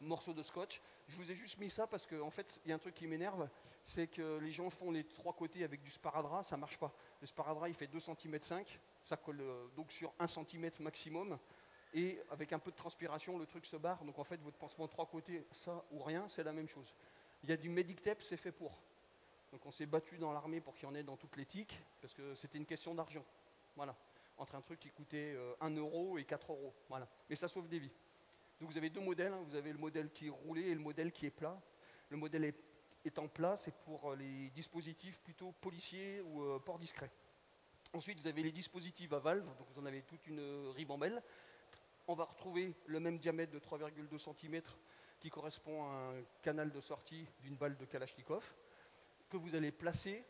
morceaux de scotch. Je vous ai juste mis ça parce qu'en fait, il y a un truc qui m'énerve, c'est que les gens font les 3 côtés avec du sparadrap, ça ne marche pas. Le sparadrap, il fait 2,5 cm, ça colle donc sur 1 cm maximum, et avec un peu de transpiration, le truc se barre. Donc en fait, votre pansement de 3 côtés, ça ou rien, c'est la même chose. Il y a du Medictape, c'est fait pour. Donc on s'est battu dans l'armée pour qu'il y en ait dans toutes les tiques, parce que c'était une question d'argent. Voilà, entre un truc qui coûtait 1 euro et 4 euros. Voilà. Mais ça sauve des vies. Donc vous avez 2 modèles, hein. Vous avez le modèle qui est roulé et le modèle qui est plat. Le modèle étant plat, c'est pour les dispositifs plutôt policiers ou port discret. Ensuite, vous avez les dispositifs à valve, donc vous en avez toute une ribambelle. On va retrouver le même diamètre de 3,2 cm qui correspond à un canal de sortie d'une balle de Kalachnikov, que vous allez placer.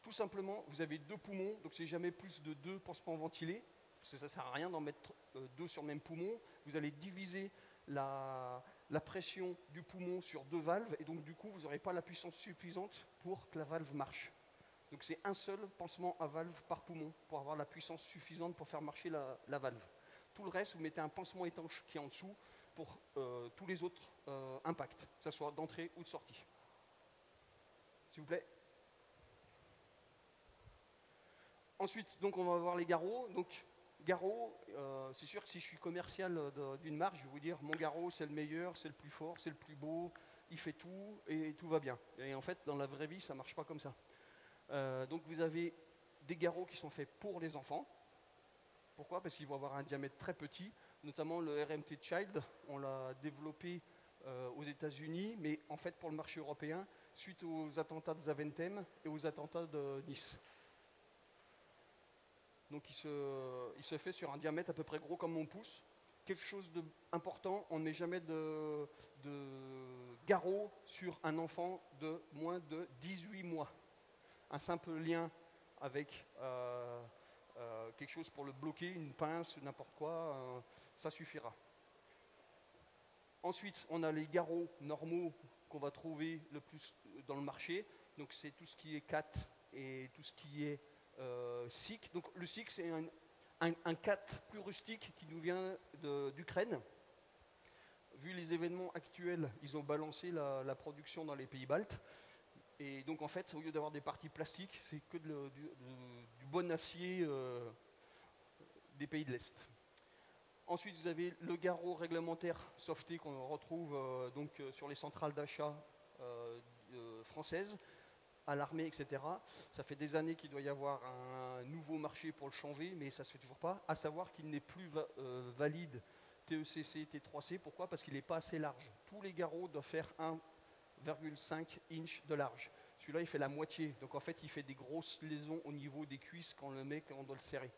Tout simplement, vous avez 2 poumons, donc c'est jamais plus de 2 pansements ventilés, parce que ça ne sert à rien d'en mettre 2 sur le même poumon. Vous allez diviser la pression du poumon sur 2 valves, et donc du coup, vous n'aurez pas la puissance suffisante pour que la valve marche. Donc c'est un seul pansement à valve par poumon, pour avoir la puissance suffisante pour faire marcher la valve. Tout le reste, vous mettez un pansement étanche qui est en dessous pour tous les autres impacts, que ce soit d'entrée ou de sortie. S'il vous plaît. Ensuite, donc, on va voir les garrots. Donc, garrot, c'est sûr que si je suis commercial d'une marque, je vais vous dire mon garrot, c'est le meilleur, c'est le plus fort, c'est le plus beau, il fait tout et tout va bien. Et en fait, dans la vraie vie, ça ne marche pas comme ça. Donc, vous avez des garrots qui sont faits pour les enfants. Pourquoi? Parce qu'ils vont avoir un diamètre très petit, notamment le RMT Child. On l'a développé aux États-Unis, mais en fait, pour le marché européen, suite aux attentats de Zaventem et aux attentats de Nice. Donc il se fait sur un diamètre à peu près gros comme mon pouce. Quelque chose d'important, on ne met jamais de garrot sur un enfant de moins de 18 mois. Un simple lien avec quelque chose pour le bloquer, une pince, n'importe quoi, ça suffira. Ensuite, on a les garrots normaux qu'on va trouver le plus dans le marché. Donc c'est tout ce qui est CAT et tout ce qui est SIC. Donc le SIC, c'est un CAT plus rustique qui nous vient d'Ukraine. Vu les événements actuels, ils ont balancé la production dans les pays baltes. Et donc en fait, au lieu d'avoir des parties plastiques, c'est que du bon acier des pays de l'Est. Ensuite, vous avez le garrot réglementaire softé qu'on retrouve sur les centrales d'achat françaises, à l'armée, etc. Ça fait des années qu'il doit y avoir un nouveau marché pour le changer, mais ça ne se fait toujours pas. À savoir qu'il n'est plus valide TECC, T3C. Pourquoi? Parce qu'il n'est pas assez large. Tous les garrots doivent faire 1,5 inch de large. Celui-là, il fait la moitié. Donc en fait, il fait des grosses lésions au niveau des cuisses quand on le met, quand on doit le serrer.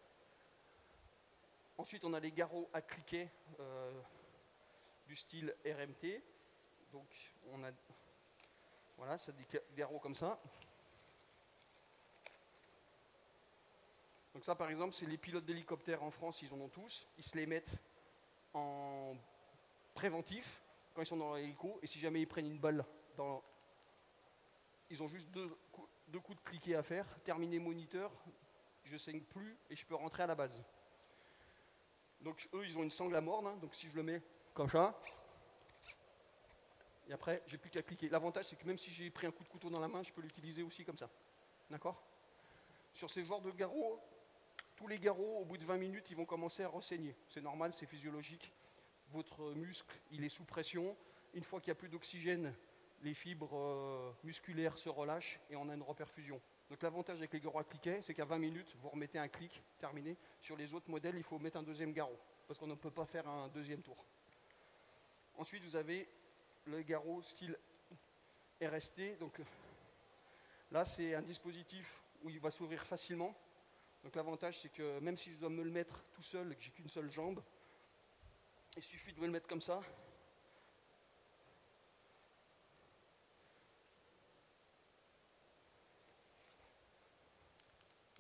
Ensuite, on a les garrots à cliquet du style RMT. Donc on a... Voilà, c'est des garrots comme ça. Donc ça, par exemple, c'est les pilotes d'hélicoptères en France, ils en ont tous. Ils se les mettent en préventif quand ils sont dans l'hélico. Et si jamais ils prennent une balle, ils ont juste deux coups de cliquet à faire. Terminer moniteur, je saigne plus et je peux rentrer à la base. Donc eux, ils ont une sangle à mordre. Hein, donc si je le mets comme ça... Et après, j'ai plus qu'à cliquer. L'avantage, c'est que même si j'ai pris un coup de couteau dans la main, je peux l'utiliser aussi comme ça. D'accord? Sur ces genres de garrots, tous les garrots, au bout de 20 minutes, ils vont commencer à ressaigner. C'est normal, c'est physiologique. Votre muscle, il est sous pression. Une fois qu'il n'y a plus d'oxygène, les fibres musculaires se relâchent et on a une reperfusion. Donc l'avantage avec les garrots à cliquet, c'est qu'à 20 minutes, vous remettez un clic, terminé. Sur les autres modèles, il faut mettre un deuxième garrot, parce qu'on ne peut pas faire un deuxième tour. Ensuite, vous avez le garrot style RST. Donc là, c'est un dispositif où il va s'ouvrir facilement. Donc l'avantage, c'est que même si je dois me le mettre tout seul et que j'ai qu'une seule jambe, il suffit de me le mettre comme ça.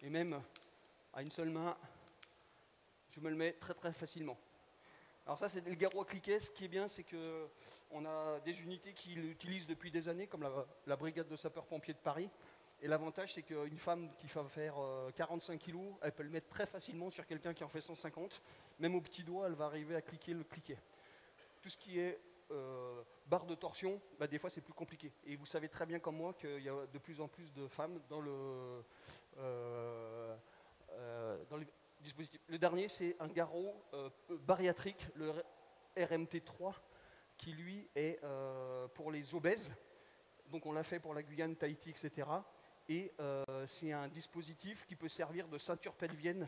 Et même à une seule main, je me le mets très très facilement. Alors ça, c'est le garrot à cliquet. Ce qui est bien, c'est qu'on a des unités qui l'utilisent depuis des années, comme la brigade de sapeurs-pompiers de Paris. Et l'avantage, c'est qu'une femme qui va faire 45 kg, elle peut le mettre très facilement sur quelqu'un qui en fait 150. Même au petit doigt, elle va arriver à cliquer le cliquet. Tout ce qui est barre de torsion, bah, des fois c'est plus compliqué. Et vous savez très bien comme moi qu'il y a de plus en plus de femmes dans le dispositif. Le dernier, c'est un garrot bariatrique, le RMT3, qui lui est pour les obèses. Donc on l'a fait pour la Guyane, Tahiti, etc. Et c'est un dispositif qui peut servir de ceinture pelvienne.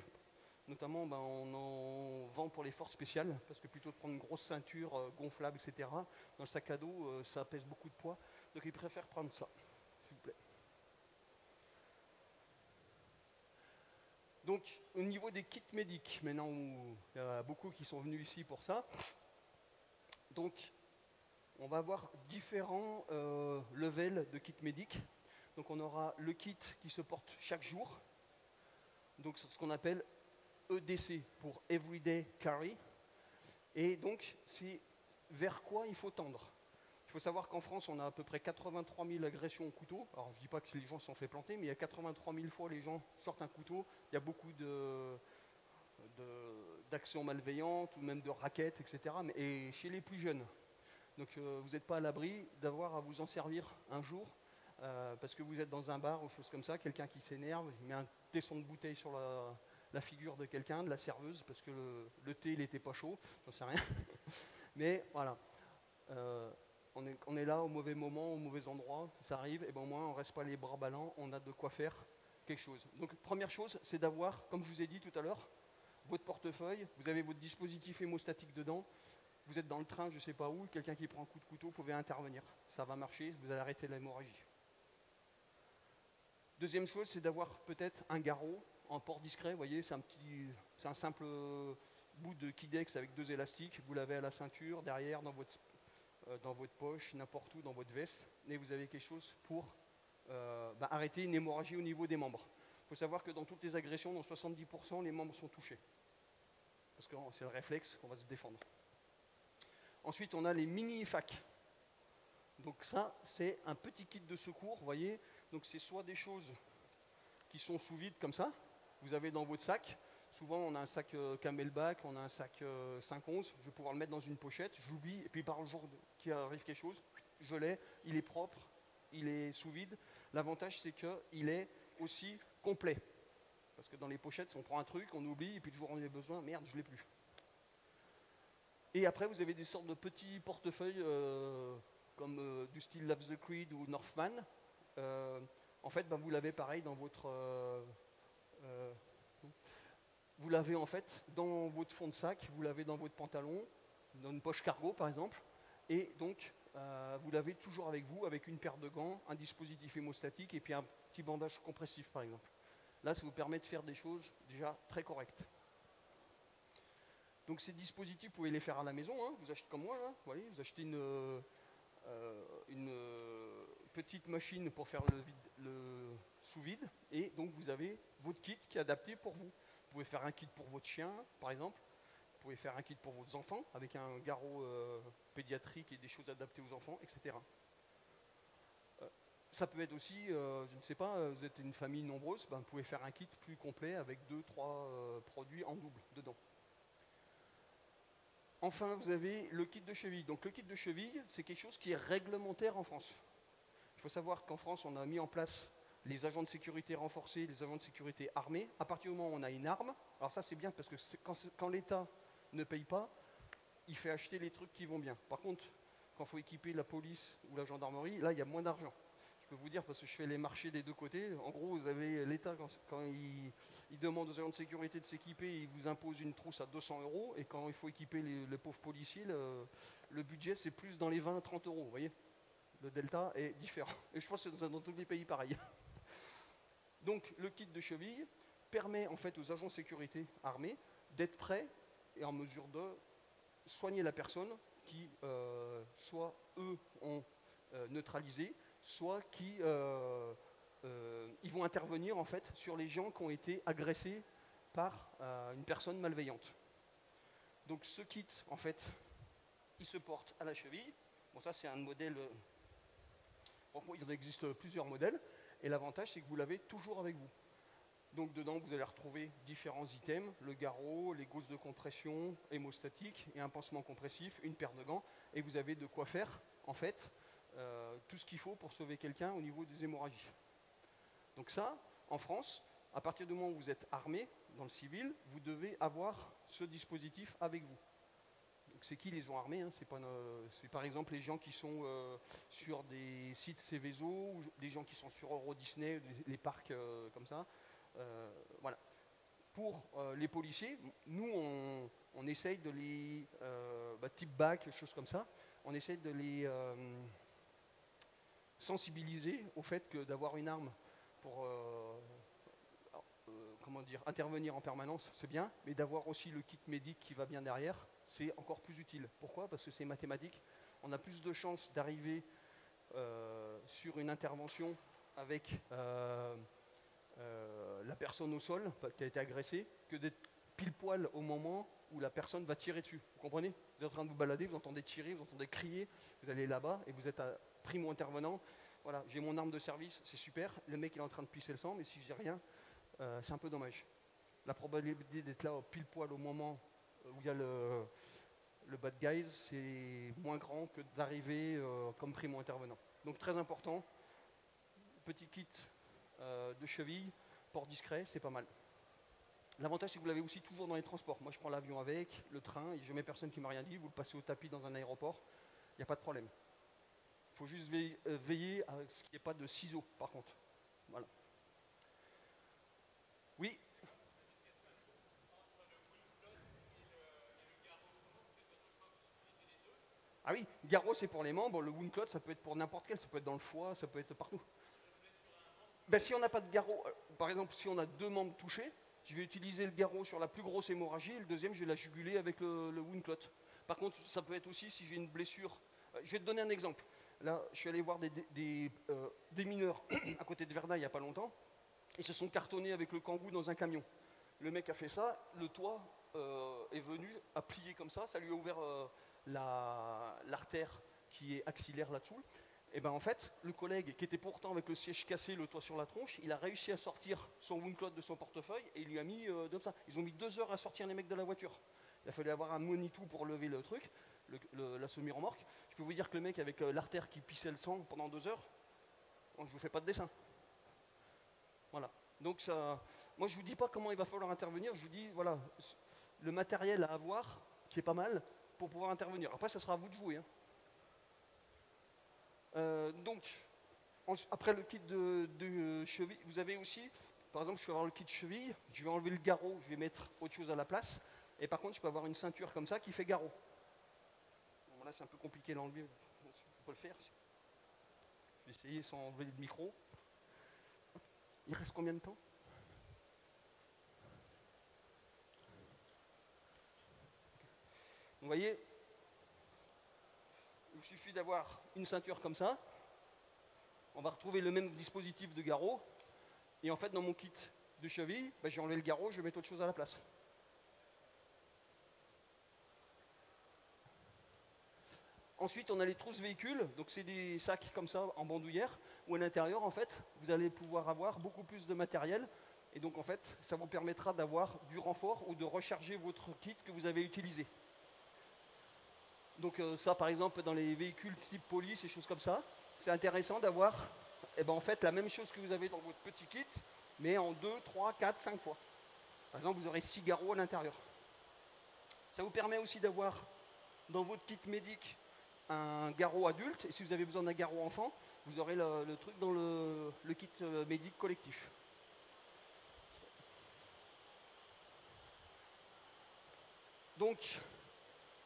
Notamment, on en vend pour les forces spéciales, parce que plutôt de prendre une grosse ceinture gonflable, etc., dans le sac à dos, ça pèse beaucoup de poids. Donc ils préfèrent prendre ça, s'il vous plaît. Donc, au niveau des kits médics, maintenant, il y a beaucoup qui sont venus ici pour ça. Donc, on va avoir différents levels de kits médics. Donc, on aura le kit qui se porte chaque jour. Donc, c'est ce qu'on appelle EDC pour Everyday Carry. Et donc, c'est vers quoi il faut tendre. Il faut savoir qu'en France, on a à peu près 83 000 agressions au couteau. Alors, je ne dis pas que les gens se sont fait planter, mais il y a 83 000 fois les gens sortent un couteau. Il y a beaucoup d'actions malveillantes ou même de raquettes, etc. Et chez les plus jeunes. Donc, vous n'êtes pas à l'abri d'avoir à vous en servir un jour parce que vous êtes dans un bar ou chose comme ça, quelqu'un qui s'énerve, il met un tesson de bouteille sur la figure de quelqu'un, de la serveuse, parce que le thé, il n'était pas chaud, j'en sais rien. Mais voilà, on est là au mauvais moment, au mauvais endroit, ça arrive, et ben au moins on ne reste pas les bras ballants, on a de quoi faire quelque chose. Donc première chose, c'est d'avoir, comme je vous ai dit tout à l'heure, votre portefeuille, vous avez votre dispositif hémostatique dedans, vous êtes dans le train, je ne sais pas où, quelqu'un qui prend un coup de couteau, vous pouvez intervenir, ça va marcher, vous allez arrêter l'hémorragie. Deuxième chose, c'est d'avoir peut-être un garrot en port discret, vous voyez, c'est un simple bout de Kydex avec 2 élastiques, vous l'avez à la ceinture, derrière, dans votre poche, n'importe où, dans votre veste, et vous avez quelque chose pour arrêter une hémorragie au niveau des membres. Il faut savoir que dans toutes les agressions, dans 70%, les membres sont touchés, parce que c'est le réflexe qu'on va se défendre. Ensuite, on a les mini-IFAC. Donc ça, c'est un petit kit de secours, vous voyez. Donc c'est soit des choses qui sont sous vide comme ça, vous avez dans votre sac. Souvent, on a un sac Camelback, on a un sac 511. Je vais pouvoir le mettre dans une pochette, j'oublie, et puis par le jour qu'il arrive quelque chose, je l'ai, il est propre, il est sous vide. L'avantage, c'est qu'il est aussi complet. Parce que dans les pochettes, on prend un truc, on oublie, et puis le jour où on en a besoin, merde, je ne l'ai plus. Et après, vous avez des sortes de petits portefeuilles comme du style Love the Creed ou Northman. En fait, vous l'avez pareil dans votre... vous l'avez en fait dans votre fond de sac, vous l'avez dans votre pantalon, dans une poche cargo par exemple, et donc vous l'avez toujours avec vous, avec une paire de gants, un dispositif hémostatique et puis un petit bandage compressif par exemple. Là, ça vous permet de faire des choses déjà très correctes. Donc ces dispositifs, vous pouvez les faire à la maison, hein. Vous achetez comme moi, là, vous voyez, vous achetez une petite machine pour faire le sous-vide, et donc vous avez votre kit qui est adapté pour vous. Vous pouvez faire un kit pour votre chien, par exemple, vous pouvez faire un kit pour vos enfants, avec un garrot pédiatrique et des choses adaptées aux enfants, etc. Ça peut être aussi, je ne sais pas, vous êtes une famille nombreuse, vous pouvez faire un kit plus complet avec 2-3 produits en double dedans. Enfin, vous avez le kit de cheville. Donc le kit de cheville, c'est quelque chose qui est réglementaire en France. Il faut savoir qu'en France, on a mis en place les agents de sécurité renforcés, les agents de sécurité armés. À partir du moment où on a une arme, alors ça c'est bien parce que quand l'État ne paye pas, il fait acheter les trucs qui vont bien. Par contre, quand il faut équiper la police ou la gendarmerie, là, il y a moins d'argent. Je peux vous dire, parce que je fais les marchés des deux côtés. En gros, vous avez l'État, quand il demande aux agents de sécurité de s'équiper, il vous impose une trousse à 200 €. Et quand il faut équiper les pauvres policiers, le budget, c'est plus dans les 20 à 30 €. Vous voyez, le delta est différent. Et je pense que c'est dans tous les pays pareil. Donc, le kit de cheville permet en fait aux agents de sécurité armés d'être prêts et en mesure de soigner la personne qui, soit eux, ont neutralisé, soit qui ils vont intervenir en fait sur les gens qui ont été agressés par une personne malveillante. Donc ce kit, en fait, il se porte à la cheville. Bon, ça c'est un modèle. Il en existe plusieurs modèles. Et l'avantage, c'est que vous l'avez toujours avec vous. Donc dedans, vous allez retrouver différents items, le garrot, les gousses de compression, hémostatique et un pansement compressif, une paire de gants. Et vous avez de quoi faire, en fait, tout ce qu'il faut pour sauver quelqu'un au niveau des hémorragies. Donc ça, en France, à partir du moment où vous êtes armé, dans le civil, vous devez avoir ce dispositif avec vous. Donc c'est qui les gens armés, hein? C'est par exemple les gens qui sont sur des sites Céveso, ou des gens qui sont sur Euro Disney, les parcs comme ça. Voilà. Pour les policiers, nous on essaye de les, type bac, choses comme ça, on essaye de les sensibiliser au fait que d'avoir une arme pour intervenir en permanence, c'est bien, mais d'avoir aussi le kit médic qui va bien derrière, c'est encore plus utile. Pourquoi? Parce que c'est mathématique. On a plus de chances d'arriver sur une intervention avec la personne au sol qui a été agressée que d'être pile poil au moment où la personne va tirer dessus. Vous comprenez? Vous êtes en train de vous balader, vous entendez tirer, vous entendez crier, vous allez là-bas et vous êtes primo-intervenant. Voilà, j'ai mon arme de service, c'est super. Le mec il est en train de pisser le sang, mais si j'ai rien, c'est un peu dommage. La probabilité d'être là pile poil au moment où il y a le bad guys, c'est moins grand que d'arriver comme primo-intervenant. Donc très important, petit kit de cheville, port discret, c'est pas mal. L'avantage, c'est que vous l'avez aussi toujours dans les transports. Moi, je prends l'avion avec, le train, et je mets personne qui m'a rien dit. Vous le passez au tapis dans un aéroport, il n'y a pas de problème. Il faut juste veiller à ce qu'il n'y ait pas de ciseaux, par contre. Voilà. Oui. Ah oui, garrot, c'est pour les membres. Le wound clot, ça peut être pour n'importe quel. Ça peut être dans le foie, ça peut être partout. Ben, si on n'a pas de garrot, par exemple, si on a 2 membres touchés, je vais utiliser le garrot sur la plus grosse hémorragie et le deuxième, je vais la juguler avec le wound clot. Par contre, ça peut être aussi si j'ai une blessure. Je vais te donner un exemple. Là, je suis allé voir des mineurs à côté de Verdun il n'y a pas longtemps. Ils se sont cartonnés avec le kangou dans un camion. Le mec a fait ça, le toit est venu, a plié comme ça lui a ouvert l'artère qui est axillaire là-dessous. Et bien en fait, le collègue qui était pourtant avec le siège cassé, le toit sur la tronche, il a réussi à sortir son wound clot de son portefeuille et il lui a mis comme ça. Ils ont mis 2 heures à sortir les mecs de la voiture. Il a fallu avoir un Manitou pour lever le truc, la semi-remorque. Je peux vous dire que le mec avec l'artère qui pissait le sang pendant 2 heures, je ne vous fais pas de dessin. Voilà. Donc ça, moi je ne vous dis pas comment il va falloir intervenir, je vous dis voilà, le matériel à avoir, qui est pas mal, pour pouvoir intervenir. Après, ça sera à vous de jouer. Hein. Après le kit de cheville, vous avez aussi, par exemple, je vais avoir le kit de cheville, je vais enlever le garrot, je vais mettre autre chose à la place, et par contre, je peux avoir une ceinture comme ça qui fait garrot. Bon, là, c'est un peu compliqué à l'enlever, on peut le faire. Je vais essayer sans enlever le micro. Il reste combien de temps? Vous voyez, il suffit d'avoir une ceinture comme ça. On va retrouver le même dispositif de garrot. Et en fait, dans mon kit de cheville, j'ai enlevé le garrot, je vais mettre autre chose à la place. Ensuite, on a les trousses véhicules. Donc, c'est des sacs comme ça, en bandoulière, où à l'intérieur, en fait, vous allez pouvoir avoir beaucoup plus de matériel. Et donc, en fait, ça vous permettra d'avoir du renfort ou de recharger votre kit que vous avez utilisé. Donc ça, par exemple, dans les véhicules type police et choses comme ça, c'est intéressant d'avoir en fait, la même chose que vous avez dans votre petit kit, mais en 2, 3, 4, 5 fois. Par exemple, vous aurez 6 garrots à l'intérieur. Ça vous permet aussi d'avoir dans votre kit médic un garrot adulte, et si vous avez besoin d'un garrot enfant, vous aurez le truc dans le kit médic collectif. Donc,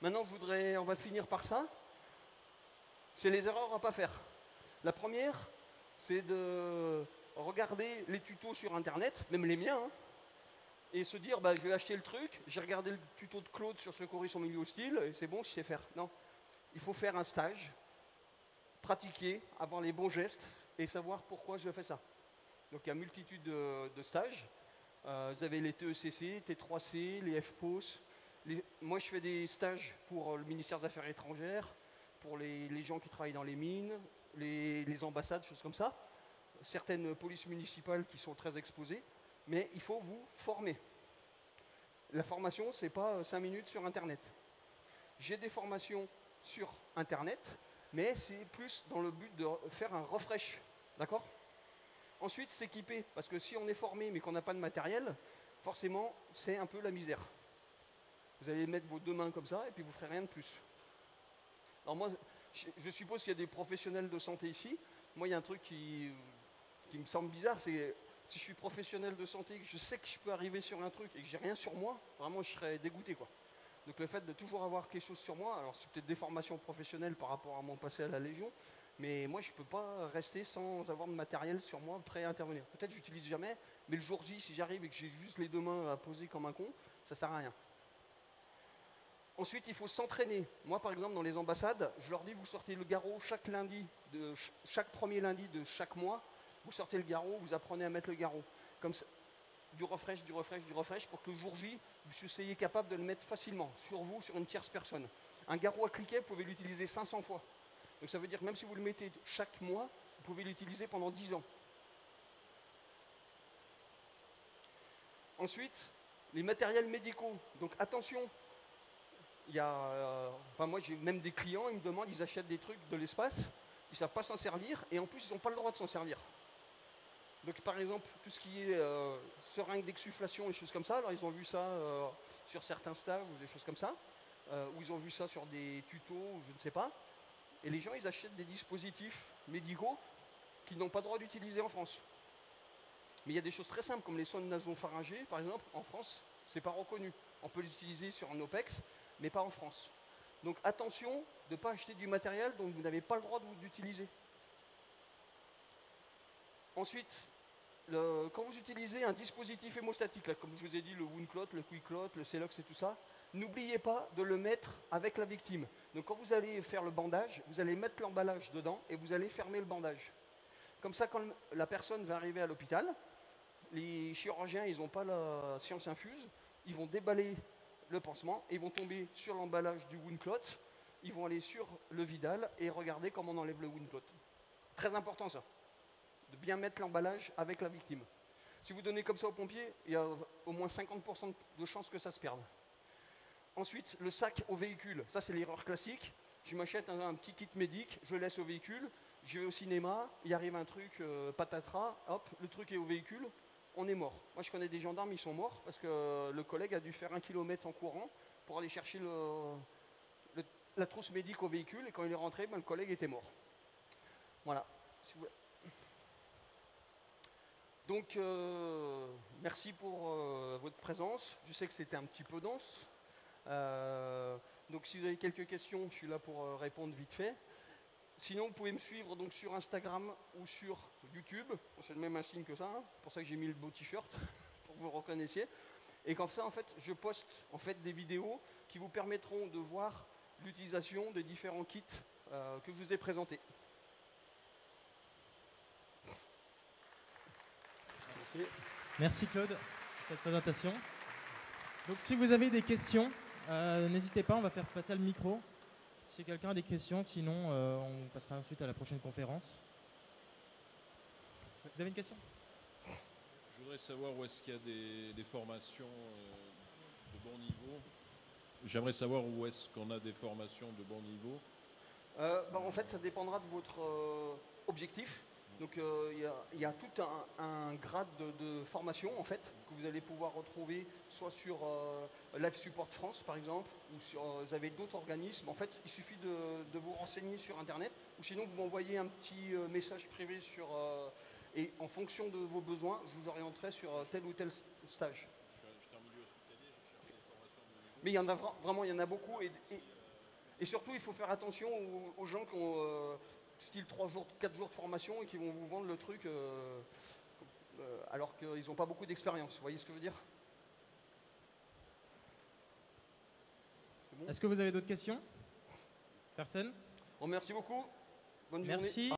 maintenant, on va finir par ça. C'est les erreurs à ne pas faire. La première, c'est de regarder les tutos sur Internet, même les miens, hein, et se dire, bah, je vais acheter le truc, j'ai regardé le tuto de Claude sur secourisme en milieu hostile, et c'est bon, je sais faire. Non, il faut faire un stage, pratiquer, avoir les bons gestes, et savoir pourquoi je fais ça. Donc il y a une multitude de stages. Vous avez les TECC, T3C, les FPOS. Moi, je fais des stages pour le ministère des Affaires étrangères, pour les gens qui travaillent dans les mines, les ambassades, choses comme ça. Certaines polices municipales qui sont très exposées. Mais il faut vous former. La formation, ce n'est pas 5 minutes sur Internet. J'ai des formations sur Internet, mais c'est plus dans le but de faire un refresh. D'accord ? Ensuite, s'équiper, parce que si on est formé mais qu'on n'a pas de matériel, forcément, c'est un peu la misère. Vous allez mettre vos deux mains comme ça et puis vous ne ferez rien de plus. Alors moi, je suppose qu'il y a des professionnels de santé ici. Moi, il y a un truc qui me semble bizarre, c'est si je suis professionnel de santé, que je sais que je peux arriver sur un truc et que j'ai rien sur moi, vraiment, je serais dégoûté, quoi. Donc le fait de toujours avoir quelque chose sur moi, alors c'est peut-être des formations professionnelles par rapport à mon passé à la Légion, mais moi, je ne peux pas rester sans avoir de matériel sur moi prêt à intervenir. Peut-être que je n'utilise jamais, mais le jour J, si j'arrive et que j'ai juste les deux mains à poser comme un con, ça ne sert à rien. Ensuite, il faut s'entraîner. Moi, par exemple, dans les ambassades, je leur dis, vous sortez le garrot chaque premier lundi de chaque mois, vous sortez le garrot, vous apprenez à mettre le garrot. Comme ça, du refresh, pour que le jour J, vous soyez capable de le mettre facilement, sur vous, sur une tierce personne. Un garrot à cliquet, vous pouvez l'utiliser 500 fois. Donc ça veut dire que même si vous le mettez chaque mois, vous pouvez l'utiliser pendant 10 ans. Ensuite, les matériels médicaux. Donc attention, moi j'ai même des clients, ils me demandent, ils achètent des trucs de l'espace, ils ne savent pas s'en servir, et en plus ils n'ont pas le droit de s'en servir. Donc par exemple, tout ce qui est seringue d'exsufflation et choses comme ça, alors ils ont vu ça sur certains stages ou des choses comme ça, ou ils ont vu ça sur des tutos, ou je ne sais pas. Et les gens, ils achètent des dispositifs médicaux qu'ils n'ont pas le droit d'utiliser en France. Mais il y a des choses très simples, comme les sondes nasopharyngées, par exemple, en France, ce n'est pas reconnu. On peut les utiliser sur un OPEX, mais pas en France. Donc attention de ne pas acheter du matériel dont vous n'avez pas le droit d'utiliser. Ensuite, quand vous utilisez un dispositif hémostatique, là, comme je vous ai dit, le WoundClot, le QuickClot, le Celox et tout ça, n'oubliez pas de le mettre avec la victime. Donc quand vous allez faire le bandage, vous allez mettre l'emballage dedans et vous allez fermer le bandage. Comme ça, quand la personne va arriver à l'hôpital, les chirurgiens, ils n'ont pas la science infuse, ils vont déballer le pansement, et ils vont tomber sur l'emballage du WoundClot, ils vont aller sur le Vidal et regarder comment on enlève le WoundClot. Très important ça, de bien mettre l'emballage avec la victime. Si vous donnez comme ça aux pompiers, il y a au moins 50% de chances que ça se perde. Ensuite, le sac au véhicule, ça c'est l'erreur classique. Je m'achète un petit kit médic, je le laisse au véhicule, je vais au cinéma, il arrive un truc patatras, hop, le truc est au véhicule, on est mort. Moi je connais des gendarmes, ils sont morts parce que le collègue a dû faire 1 kilomètre en courant pour aller chercher la trousse médic au véhicule, et quand il est rentré, le collègue était mort. Voilà. Donc, merci pour votre présence. Je sais que c'était un petit peu dense. Donc, si vous avez quelques questions, je suis là pour répondre vite fait. Sinon, vous pouvez me suivre donc, sur Instagram ou sur YouTube. C'est le même insigne que ça. Hein. C'est pour ça que j'ai mis le beau t-shirt, pour que vous le reconnaissiez. Et comme ça, en fait, je poste des vidéos qui vous permettront de voir l'utilisation des différents kits que je vous ai présentés. Merci Claude pour cette présentation. Donc si vous avez des questions, n'hésitez pas, on va faire passer le micro. Si quelqu'un a des questions, sinon on passera ensuite à la prochaine conférence. Vous avez une question ? Je voudrais savoir où est-ce qu'il y a des formations de bon niveau. J'aimerais savoir où est-ce qu'on a des formations de bon niveau. En fait, ça dépendra de votre objectif. Donc il y a tout un grade de formation en fait que vous allez pouvoir retrouver soit sur Life Support France par exemple, ou sur vous avez d'autres organismes. En fait, il suffit de vous renseigner sur internet, ou sinon vous m'envoyez un petit message privé et en fonction de vos besoins, je vous orienterai sur tel ou tel stage. J'étais en milieu hospitalier, j'ai cherché des formations de haut niveau. Mais il y en a vraiment, il y en a beaucoup. Et surtout, il faut faire attention aux gens qui ont style 3 jours, 4 jours de formation et qui vont vous vendre le truc alors qu'ils n'ont pas beaucoup d'expérience. Vous voyez ce que je veux dire? Est-ce que vous avez d'autres questions? Personne? Bon, merci beaucoup. Bonne journée. Merci.